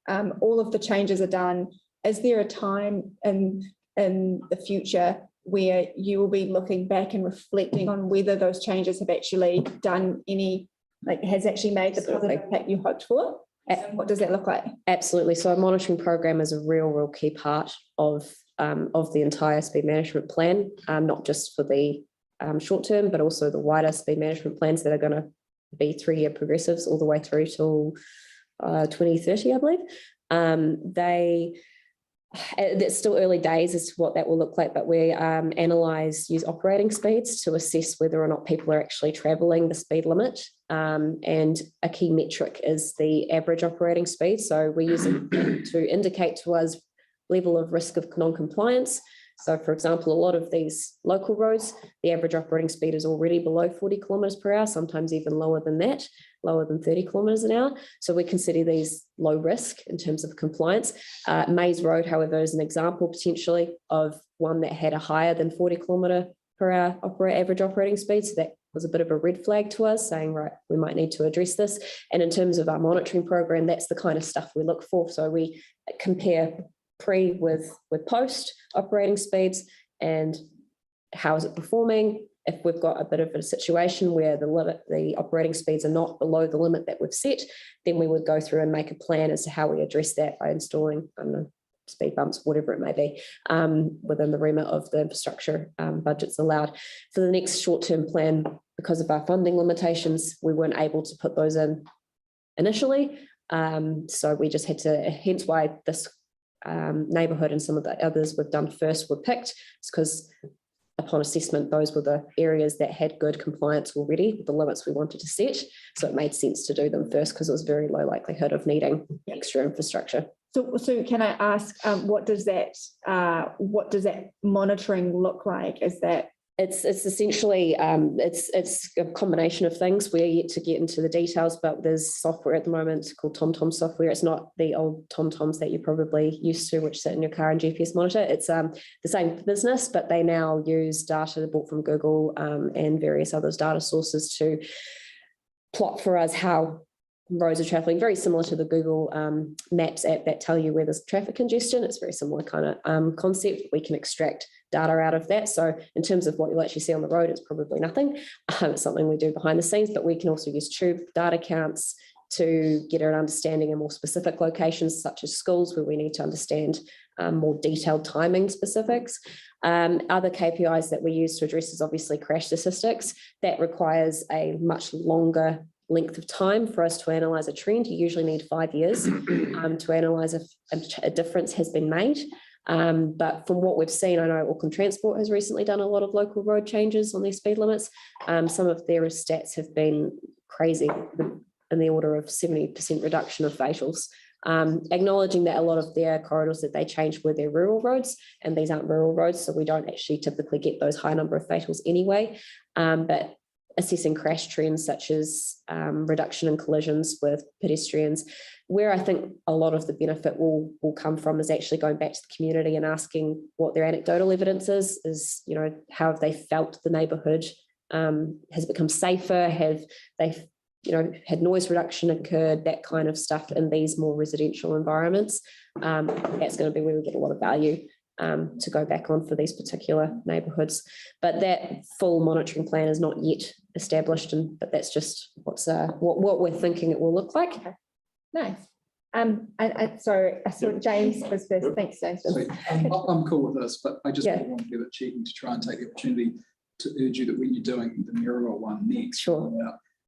all of the changes are done. Is there a time in the future where you will be looking back and reflecting on whether those changes have actually done has actually made the positive impact you hoped for? And what does that look like? Absolutely. So a monitoring program is a real key part of the entire speed management plan, not just for the short term, but also the wider speed management plans that are going to be 3-year progressives all the way through till 2030, I believe. It's still early days as to what that will look like, but we use operating speeds to assess whether or not people are actually travelling the speed limit. And a key metric is the average operating speed. So we use it to indicate to us level of risk of non-compliance. So for example, a lot of these local roads, the average operating speed is already below 40 kilometres per hour, sometimes even lower than that, lower than 30 kilometres an hour. So we consider these low risk in terms of compliance. Mays Road, however, is an example potentially of one that had a higher than 40 kilometre per hour average operating speed. So that was a bit of a red flag to us, saying, right, we might need to address this. And in terms of our monitoring program, that's the kind of stuff we look for. So we compare pre with post operating speeds and how is it performing. If we've got a bit of a situation where the operating speeds are not below the limit that we've set, then we would go through and make a plan as to how we address that by installing speed bumps, whatever it may be, within the remit of the infrastructure budgets allowed. For the next short-term plan, because of our funding limitations, we weren't able to put those in initially. So we just had to, hence why this neighbourhood and some of the others we've done first were picked. It's because upon assessment, those were the areas that had good compliance already with the limits we wanted to set. So it made sense to do them first because it was very low likelihood of needing extra infrastructure. So can I ask, what does that monitoring look like? Is that It's essentially, it's a combination of things. We're yet to get into the details, but there's software at the moment called TomTom software. It's not the old TomToms that you're probably used to, which sit in your car and GPS monitor. It's the same business, but they now use data bought from Google and various other data sources to plot for us how roads are traveling, very similar to the Google Maps app that tell you where there's traffic congestion. It's very similar kind of concept. We can extract data out of that. So in terms of what you'll actually see on the road, it's probably nothing. It's something we do behind the scenes, but we can also use tube data counts to get an understanding in more specific locations, such as schools, where we need to understand more detailed timing specifics. Other KPIs that we use to address is obviously crash statistics. That requires a much longer length of time for us to analyse a trend. You usually need 5 years to analyse if a difference has been made. But from what we've seen, I know Auckland Transport has recently done a lot of local road changes on their speed limits. Some of their stats have been crazy, in the order of 70% reduction of fatals. Acknowledging that a lot of their corridors that they changed were their rural roads, and these aren't rural roads, so we don't actually typically get those high number of fatals anyway. But assessing crash trends such as reduction in collisions with pedestrians, where I think a lot of the benefit will come from is actually going back to the community and asking what their anecdotal evidence is, you know, how have they felt the neighbourhood has become safer, have they, you know, had noise reduction occurred, that kind of stuff in these more residential environments. That's going to be where we get a lot of value to go back on for these particular neighbourhoods. But that full monitoring plan is not yet established, but that's just what we're thinking it will look like. Nice. Sorry, I saw James was first. Thanks, James. So, I'm cool with this, but I just Yeah. want to be a bit cheeky to try and take the opportunity to urge you that when you're doing the Mirror one next, Sure.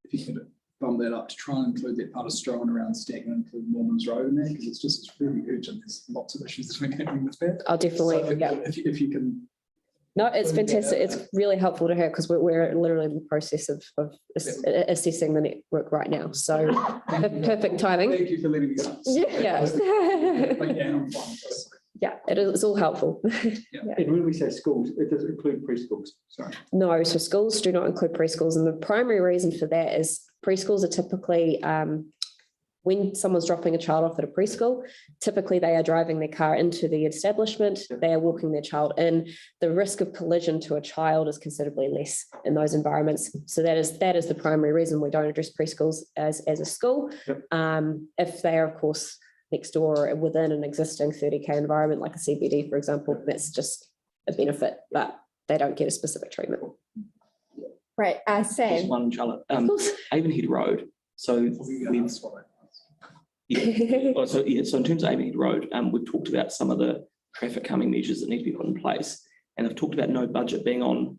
If you could bump that up to try and include that part of Strohan around Stagnant, include Norman's Road in there, because it's really urgent. There's lots of issues that are happening with that. I'll definitely, So if you can. No, it's fantastic. It's really helpful to hear because we're literally in the process of assessing the network right now. So perfect timing. Thank you for letting me know. Yeah. But yeah, I'm fine with this. Yeah, it's all helpful. And when we say schools, it doesn't include preschools. Sorry. No, so schools do not include preschools. And the primary reason for that is preschools are typically, when someone's dropping a child off at a preschool, typically they are driving their car into the establishment, they are walking their child in. The risk of collision to a child is considerably less in those environments. So that is the primary reason we don't address preschools as a school. Yep. If they are, of course, next door or within an existing 30K environment, like a CBD, for example, that's just a benefit, but they don't get a specific treatment. Right, Sam. Just one, Charlotte. Avonhead Road. So so in terms of Avonhead Road, we've talked about some of the traffic calming measures that need to be put in place, and I've talked about no budget being on,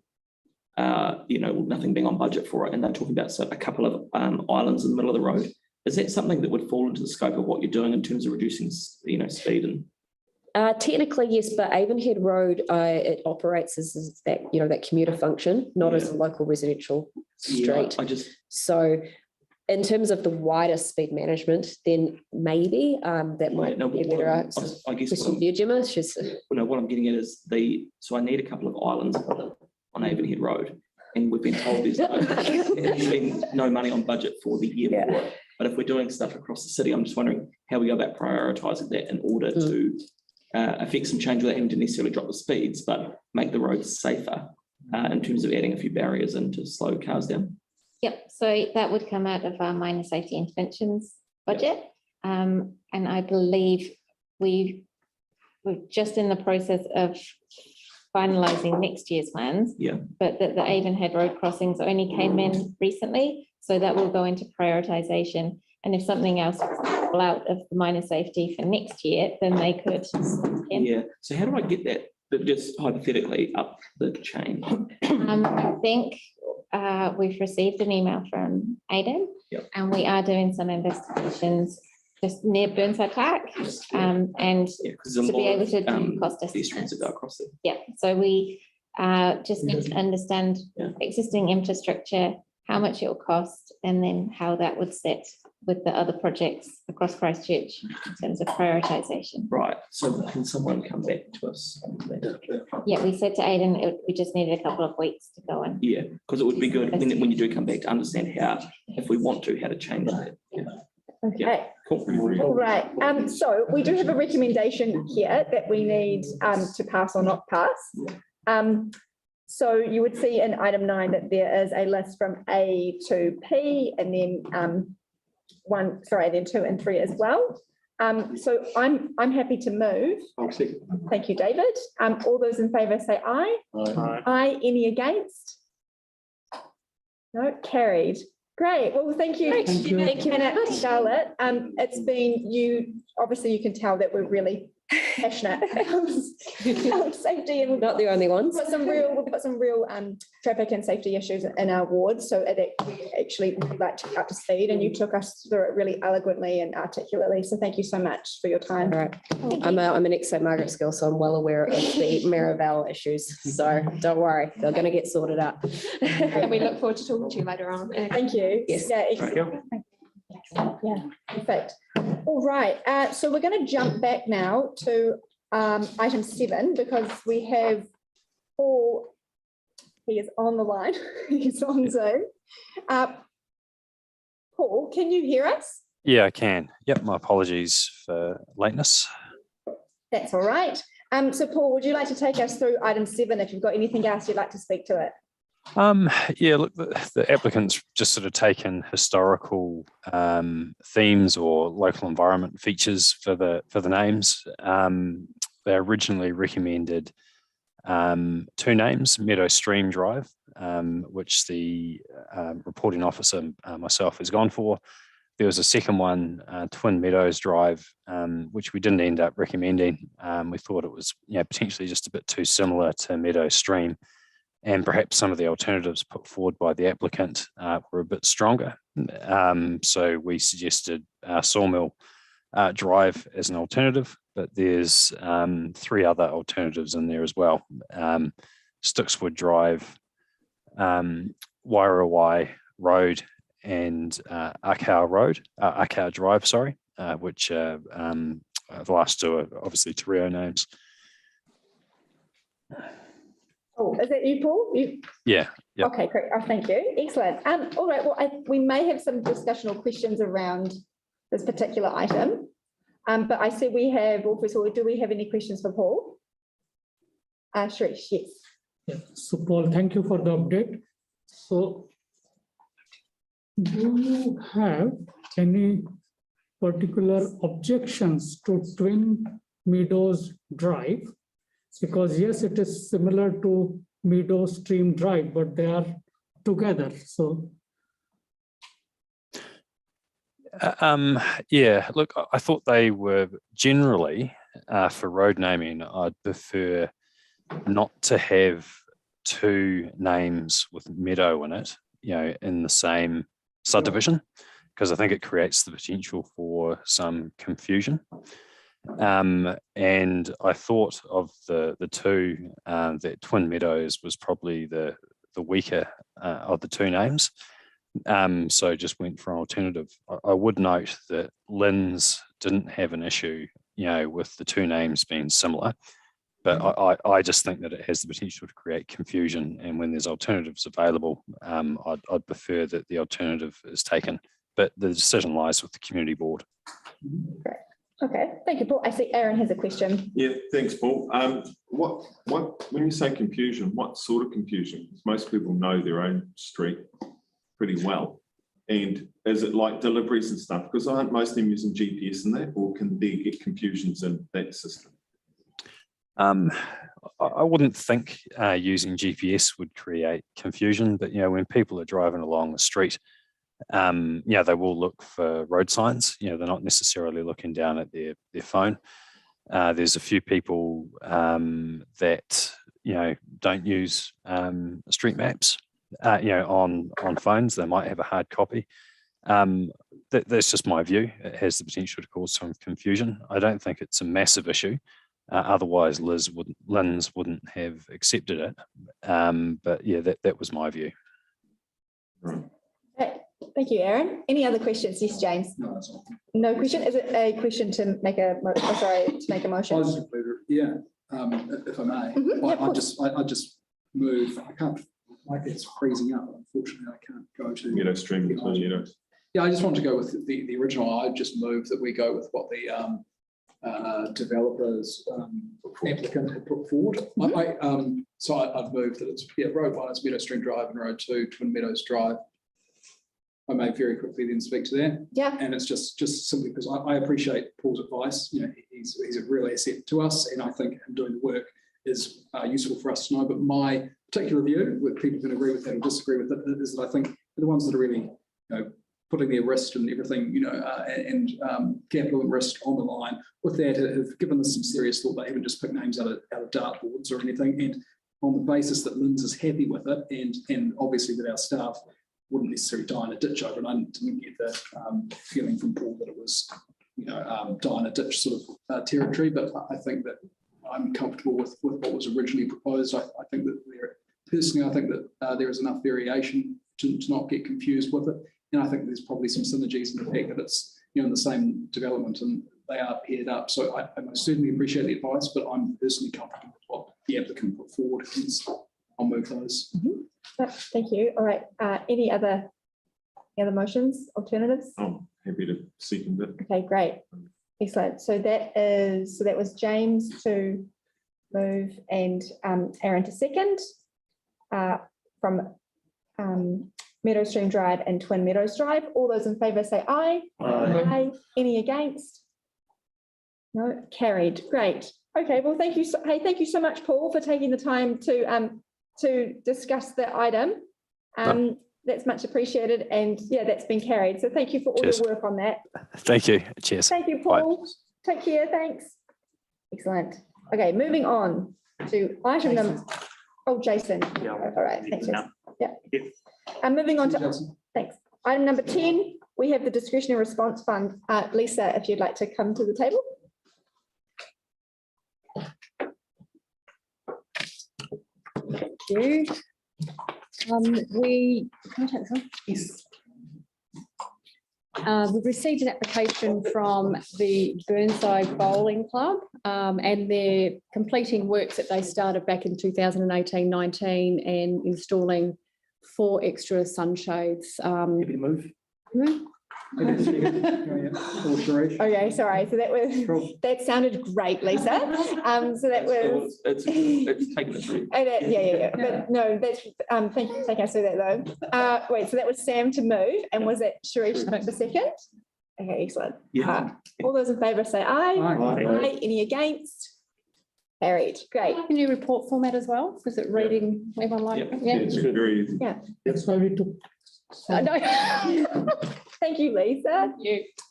nothing being on budget for it, and they're talking about a couple of islands in the middle of the road. Is that something that would fall into the scope of what you're doing in terms of reducing, speed and? Technically, yes, but Avonhead Road, it operates as that, that commuter function, not as a local residential street. I just. So in terms of the wider speed management, then maybe that might be better. I guess Gemma, what I'm getting at is so I need a couple of islands on Avonhead Road, and we've been told there's been no money on budget for the year before it. But if we're doing stuff across the city, I'm just wondering how we go about prioritising that in order to affect some change without having to necessarily drop the speeds, but make the roads safer in terms of adding a few barriers in to slow cars down. Yep, so that would come out of our minor safety interventions budget. And I believe we're just in the process of finalising next year's plans. Yeah. But the Avonhead Road crossings only came in recently, so that will go into prioritisation. And if something else fall out of the minor safety for next year, then they could. Yeah. So how do I get that just hypothetically up the chain? I think we've received an email from Aidan, and we are doing some investigations just near Burnside Park, and to be able to do cost estimates. Across there. Yeah, so we just need to understand existing infrastructure, how much it will cost, and then how that would sit with the other projects across Christchurch in terms of prioritisation. Right. So can someone come back to us on that? Yeah, we said to Aidan, we just needed a couple of weeks to go on. Yeah, because it would be good when you do come back to understand how, if we want to, how to change that. Yeah. Okay. Yeah. Cool. All right. So we do have a recommendation here that we need to pass or not pass. So you would see in item 9 that there is a list from A to P, and then then 2 and 3 as well. So I'm happy to move. Thank you, David. All those in favour say aye. Aye. Aye. Any against? No, carried. Great. Well, thank you. Thank you. Charlotte. It's been, obviously you can tell that we're really passionate about safety, and Not the only ones. we've got some real traffic and safety issues in our ward. So it actually would like to get up to speed, and you took us through it really eloquently and articulately. So thank you so much for your time. All right. I'm an ex-St Margaret school, so I'm well aware of the Maribel issues. So don't worry, they're going to get sorted out. And we look forward to talking to you later on. Thank you. Yes. Yeah, Thank you. yeah, perfect. All right, so we're going to jump back now to item 7 because we have Paul. He is on the line. He's on Zoom. Paul, can you hear us? Yeah, I can. Yep, my apologies for lateness. That's all right. So Paul, would you like to take us through item 7 if you've got anything else you'd like to speak to it? Yeah, look, the applicant's just sort of taken historical themes or local environment features for the names. They originally recommended 2 names, Meadow Stream Drive, which the reporting officer myself has gone for. There was a second one, Twin Meadows Drive, which we didn't end up recommending. We thought it was potentially just a bit too similar to Meadow Stream. And perhaps some of the alternatives put forward by the applicant were a bit stronger. So we suggested Sawmill Drive as an alternative, but there's 3 other alternatives in there as well. Stixwood Drive, Wairawai Road, and Akau Drive, sorry, which the last 2 are obviously Te Reo names. Oh, is that you, Paul? Yeah. Yep. Okay, great. Oh, thank you. Excellent. All right. Well, we may have some discussion or questions around this particular item. But I see we have, well, first of all, do we have any questions for Paul? Shirish, yes. Yeah. So Paul, thank you for the update. So do you have any particular objections to Twin Meadows Drive? Because yes, it is similar to Meadow Stream Drive, but they are together. So yeah, look, I thought they were generally for road naming, I'd prefer not to have 2 names with Meadow in it, in the same subdivision, because I think it creates the potential for some confusion. And I thought of the 2 that Twin Meadows was probably the weaker of the 2 names. So just went for an alternative. I would note that Lynn's didn't have an issue, with the 2 names being similar, but I just think that it has the potential to create confusion. And when there's alternatives available, I'd prefer that the alternative is taken, but the decision lies with the community board. Great. Okay, thank you, Paul. I see Aaron has a question. Yeah, thanks, Paul. When you say confusion, what sort of confusion? Most people know their own street pretty well. And is it like deliveries and stuff? Because aren't most of them using GPS in that, or can they get confusions in that system? I wouldn't think using GPS would create confusion, but when people are driving along the street, they will look for road signs. They're not necessarily looking down at their phone. There's a few people that don't use street maps on phones. They might have a hard copy. That's just my view. It has the potential to cause some confusion. I don't think it's a massive issue. Otherwise Lynn's wouldn't have accepted it. But yeah, that was my view. Right. Thank you, Aaron. Any other questions? Yes, James. No, that's all. No question. Is it a question to make a motion? Yeah, if I may. Yeah, I just move. I can't. Like it's freezing up. Unfortunately, I can't go to. Meadow Stream between Meadows. Yeah, I just want to go with the original. I just moved that we go with what the developers applicant had put forward. So I've moved that it's road 1 is Meadow Stream Drive and road 2 Twin Meadows Drive. I may very quickly then speak to that. Yeah. And it's just simply because I appreciate Paul's advice. He's a real asset to us, and I think him doing the work is useful for us to know. But my particular view, whether people can agree with that or disagree with it, is that I think the ones that are really putting their wrist and everything, and capital and risk on the line. With that, have given us some serious thought. They haven't just picked names out of dartboards or anything. And on the basis that Lynn's is happy with it, and obviously that our staff wouldn't necessarily die in a ditch over it. I didn't get the feeling from Paul that it was, die in a ditch sort of territory, but I think that I'm comfortable with what was originally proposed. I think that personally, I think that there is enough variation to not get confused with it. And I think there's probably some synergies in the fact that it's in the same development and they are paired up. So I most certainly appreciate the advice, but I'm personally comfortable with what the applicant put forward. Hence, I'll move those. Thank you. All right. Any other motions, alternatives? I'm happy to second it. Okay, great. Excellent. So that was James to move and Aaron to second from Meadowstream Drive and Twin Meadows Drive. All those in favour say aye. Aye. Any against? No, carried. Great. Okay, well, thank you. Thank you so much, Paul, for taking the time to discuss the item. That's much appreciated, and yeah, that's been carried. So thank you for all your work on that. Thank you. Cheers. Thank you, Paul. Bye. Take care. Thanks. Excellent. Okay, moving on to item number. Oh, Jason. Yeah. All right. Thanks, Jason. Yeah. Moving on to thanks. Item number 10. We have the discretionary response fund. Lisa, if you'd like to come to the table. Thank you. Can I take this one? Yes. We've received an application from the Burnside Bowling Club, and they're completing works that they started back in 2018-19 and installing 4 extra sunshades. Happy to move. Okay, sorry. So that sounded great, Lisa. So that was It's taken it through. yeah. But no, that's thank you for taking us through that though. Wait, so that was Sam to move, and was it Sharish to make the second? Okay, excellent. Yeah. All those in favour say aye. Aye. Any against? Carried. Great. Can you report format as well? Is it reading everyone like? Yeah, it's very easy. Yeah. That's why we took. Thank you, Lisa.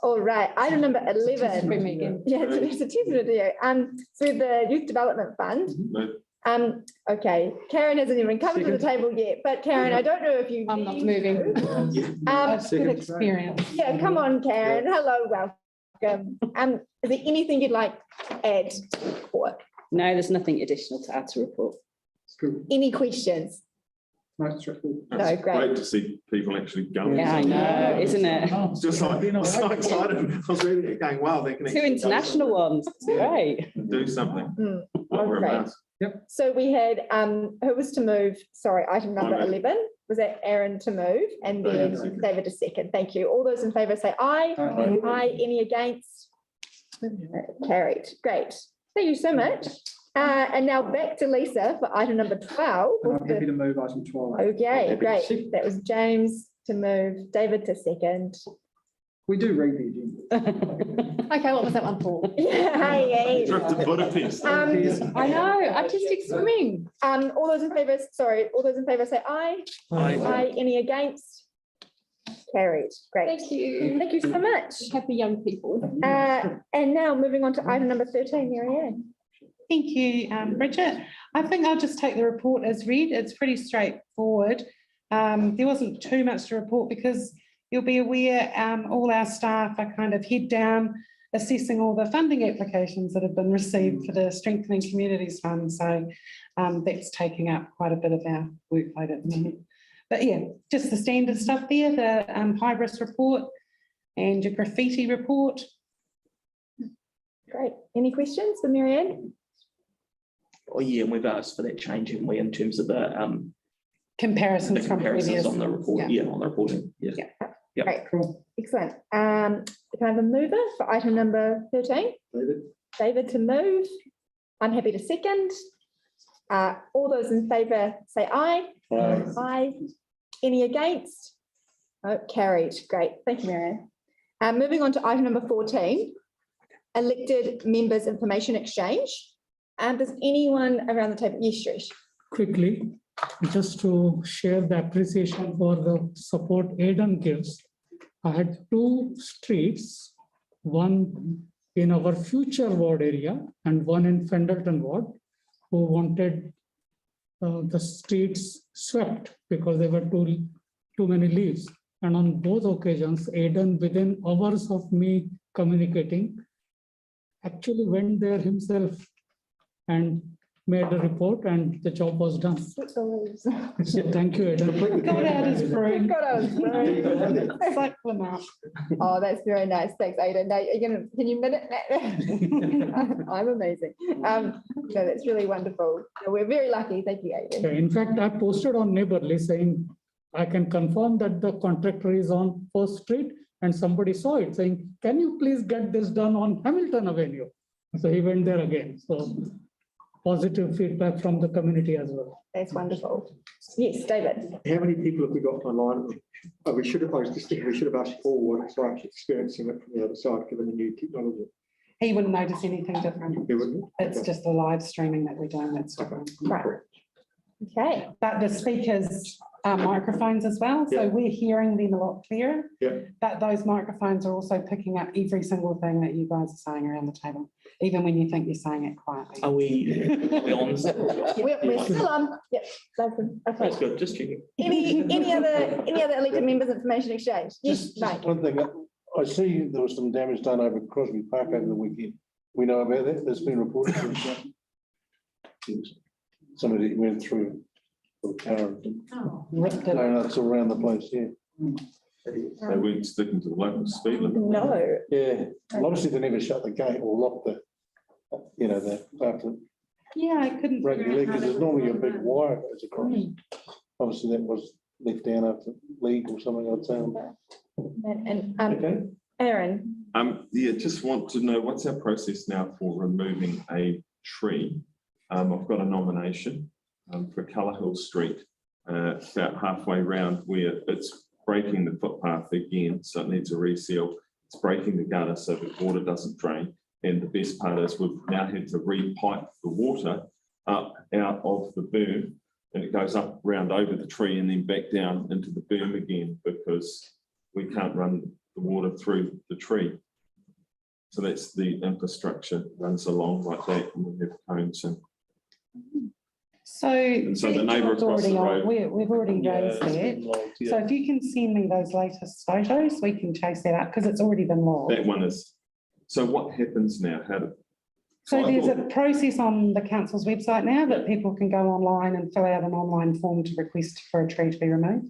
All right, item number 11. Yeah, it's a teaser video. So the Youth Development Fund. Okay, Karen hasn't even come to the table yet, but Karen, I don't know if you. I'm not moving. That's good experience. Yeah, come on, Karen. Hello, welcome. Is there anything you'd like to add? No, there's nothing additional to add to report. Any questions? No, straightforward. No, great to see people actually going. Yeah, I know, isn't it? It's just like, I was so excited. I was reading it going, wow, they can 2 international ones. It's great. do something. Great. Yep. So we had, who was to move? Sorry, item number 11. Was that Aaron to move? And then David to second. Thank you. All those in favour say aye. Aye. Any against? Carried. Great. Thank you so much. And now back to Lisa for item number 12. I'm happy to move item 12. Okay, great. That was James to move, David to second. We do read the agenda. Okay, what was that one for? Hey. Trip to Budapest. I know, artistic swimming. All those in favour, all those in favour say aye. Aye. Any against? Carried. Great. Thank you. Thank you so much. Happy young people. And now moving on to item number 13, Marianne. Thank you, Bridget. I think I'll just take the report as read. It's pretty straightforward. There wasn't too much to report because you'll be aware all our staff are kind of head down assessing all the funding applications that have been received for the Strengthening Communities Fund. So that's taking up quite a bit of our workload at the moment. But yeah, just the standard stuff there, the high-risk report and your graffiti report. Great. Any questions for Marianne? Oh yeah, and we've asked for that change, haven't we, in terms of the comparisons from previous on the report, on the reporting. Yeah. Great. Cool. Excellent. Can I have a mover for item number 13? David to move. I'm happy to second. All those in favour say aye. Aye. Any against? Oh, carried. Great. Thank you, Marianne. Moving on to item number 14, elected members information exchange. Does anyone around the table? Yes, Trish. Quickly, just to share the appreciation for the support Aidan gives I had two streets, one in our future ward area and one in Fendalton ward, who wanted the streets swept because there were too many leaves. And on both occasions, Aidan, within hours of me communicating, actually went there himself and made a report, and the job was done. So thank you, Aidan. Got out his broom. Got out his broom. Suck them up. Oh, that's very nice. Thanks, Aidan. Now, can you minute that? I'm amazing. No, that's really wonderful. No, we're very lucky. Thank you, Aidan. Yeah, in fact, I posted on Neighbourly saying, I can confirm that the contractor is on First Street, and somebody saw it saying, can you please get this done on Hamilton Avenue? So he went there again. So positive feedback from the community as well. That's wonderful. Yes, David. How many people have we got online? Oh, we should have asked Paul what it's like experiencing it from the other side, given the new technology. He wouldn't notice anything different. He wouldn't? It's just the live streaming that we're doing that's different. Right. Okay. But the speakers are microphones as well, so Yeah. we're hearing them a lot clearer. Yeah. But those microphones are also picking up every single thing that you guys are saying around the table, even when you think you're saying it quietly. Are we on? We're still on. Yep. Okay. That's good, just checking. Any other elected members information exchange? Yes, Just Mike. one thing, I see there was some damage done over Crosby Park over the weekend. We know about that, that's been reported. Somebody went through the car. Ripped it. No, it's around the place, yeah. They weren't sticking to the local speed limit. No. Yeah, well, obviously they never shut the gate or locked the, the, after Yeah, I couldn't. breaking leg, because there's normally a big wire that goes across. Obviously that was left down after league or something, I'd say. And Okay. Aaron. Yeah, just want to know what's our process now for removing a tree? I've got a nomination for Colour Street, about halfway round where it's breaking the footpath again, so it needs a reseal. It's breaking the gutter so the water doesn't drain. And the best part is we've now had to re-pipe the water up out of the berm, and it goes up round over the tree and then back down into the berm again because we can't run the water through the tree. So that's the infrastructure runs along like that, and we have cones and. So the neighbour across the road. We've already raised that. So if you can send me those latest photos, we can chase that up because it's already been logged. That one is. So what happens now? So there's a process on the council's website now that people can go online and fill out an online form to request for a tree to be removed.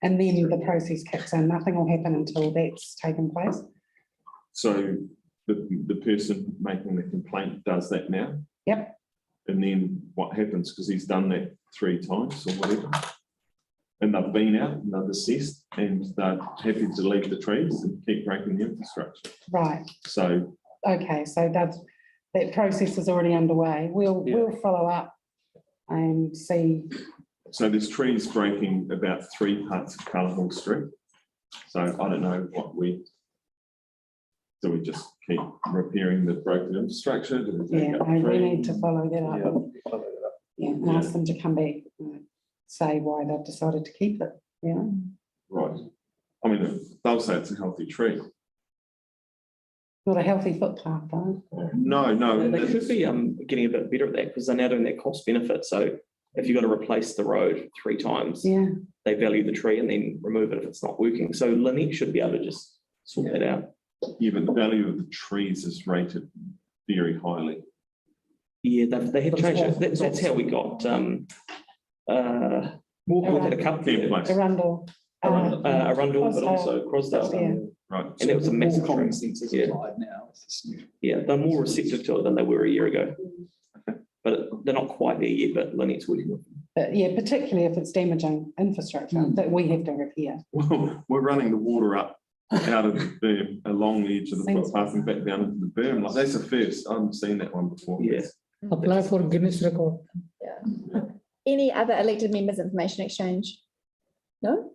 And then the process kicks in. Nothing will happen until that's taken place. So the person making the complaint does that now? Yep. And then what happens? Because he's done that 3 times or whatever. And they've been out and they've assessed and they're happy to leave the trees and keep breaking the infrastructure. Right. So. Okay, so that process is already underway. We'll follow up and see. So there's trees breaking about 3 parts of Colour Street. So I don't know do we just keep repairing the broken infrastructure? Do we take up We trees? need to follow that up. Yeah, and ask them to come back and say why they've decided to keep it, Right. I mean, they'll say it's a healthy tree. Not a healthy footpath, though. No. They could be getting a bit better at that because they're now doing their cost benefit. So if you've got to replace the road 3 times, they value the tree and then remove it if it's not working. So Lynette should be able to just sort that out. Yeah, but the value of the trees is rated very highly. Yeah, they have changed it. That's how we got we've had a couple of Arundel. Arundel, but also Crosdale. Yeah. Right. And it was a massive common tree. sense is Yeah. applied now. Yeah, they're more receptive to it than they were a year ago. But they're not quite there yet, but Lynette's working with them. But yeah, particularly if it's damaging infrastructure that we have to repair. Well, we're running the water up out of the berm along the edge of the footpath and back down into the berm. Like that's a first. I haven't seen that one before. Yes. Apply for Guinness record. Yeah. Any other elected members information exchange? No?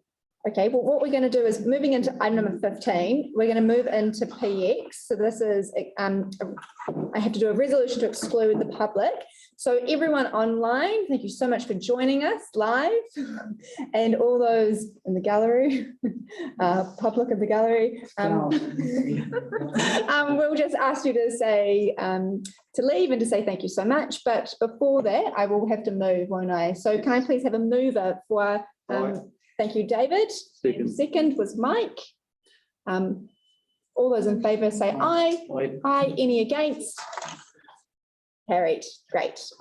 Okay, well, what we're going to do is moving into item number 15, we're going to move into PX. So this is, I have to do a resolution to exclude the public. So everyone online, thank you so much for joining us live, and all those in the gallery, public of the gallery. We'll just ask you to say, to leave and to say thank you so much. But before that, I will have to move, won't I? So can I please have a mover for, thank you, David. Second was Mike. All those in favour say aye. Aye. Any against? Carried. Great.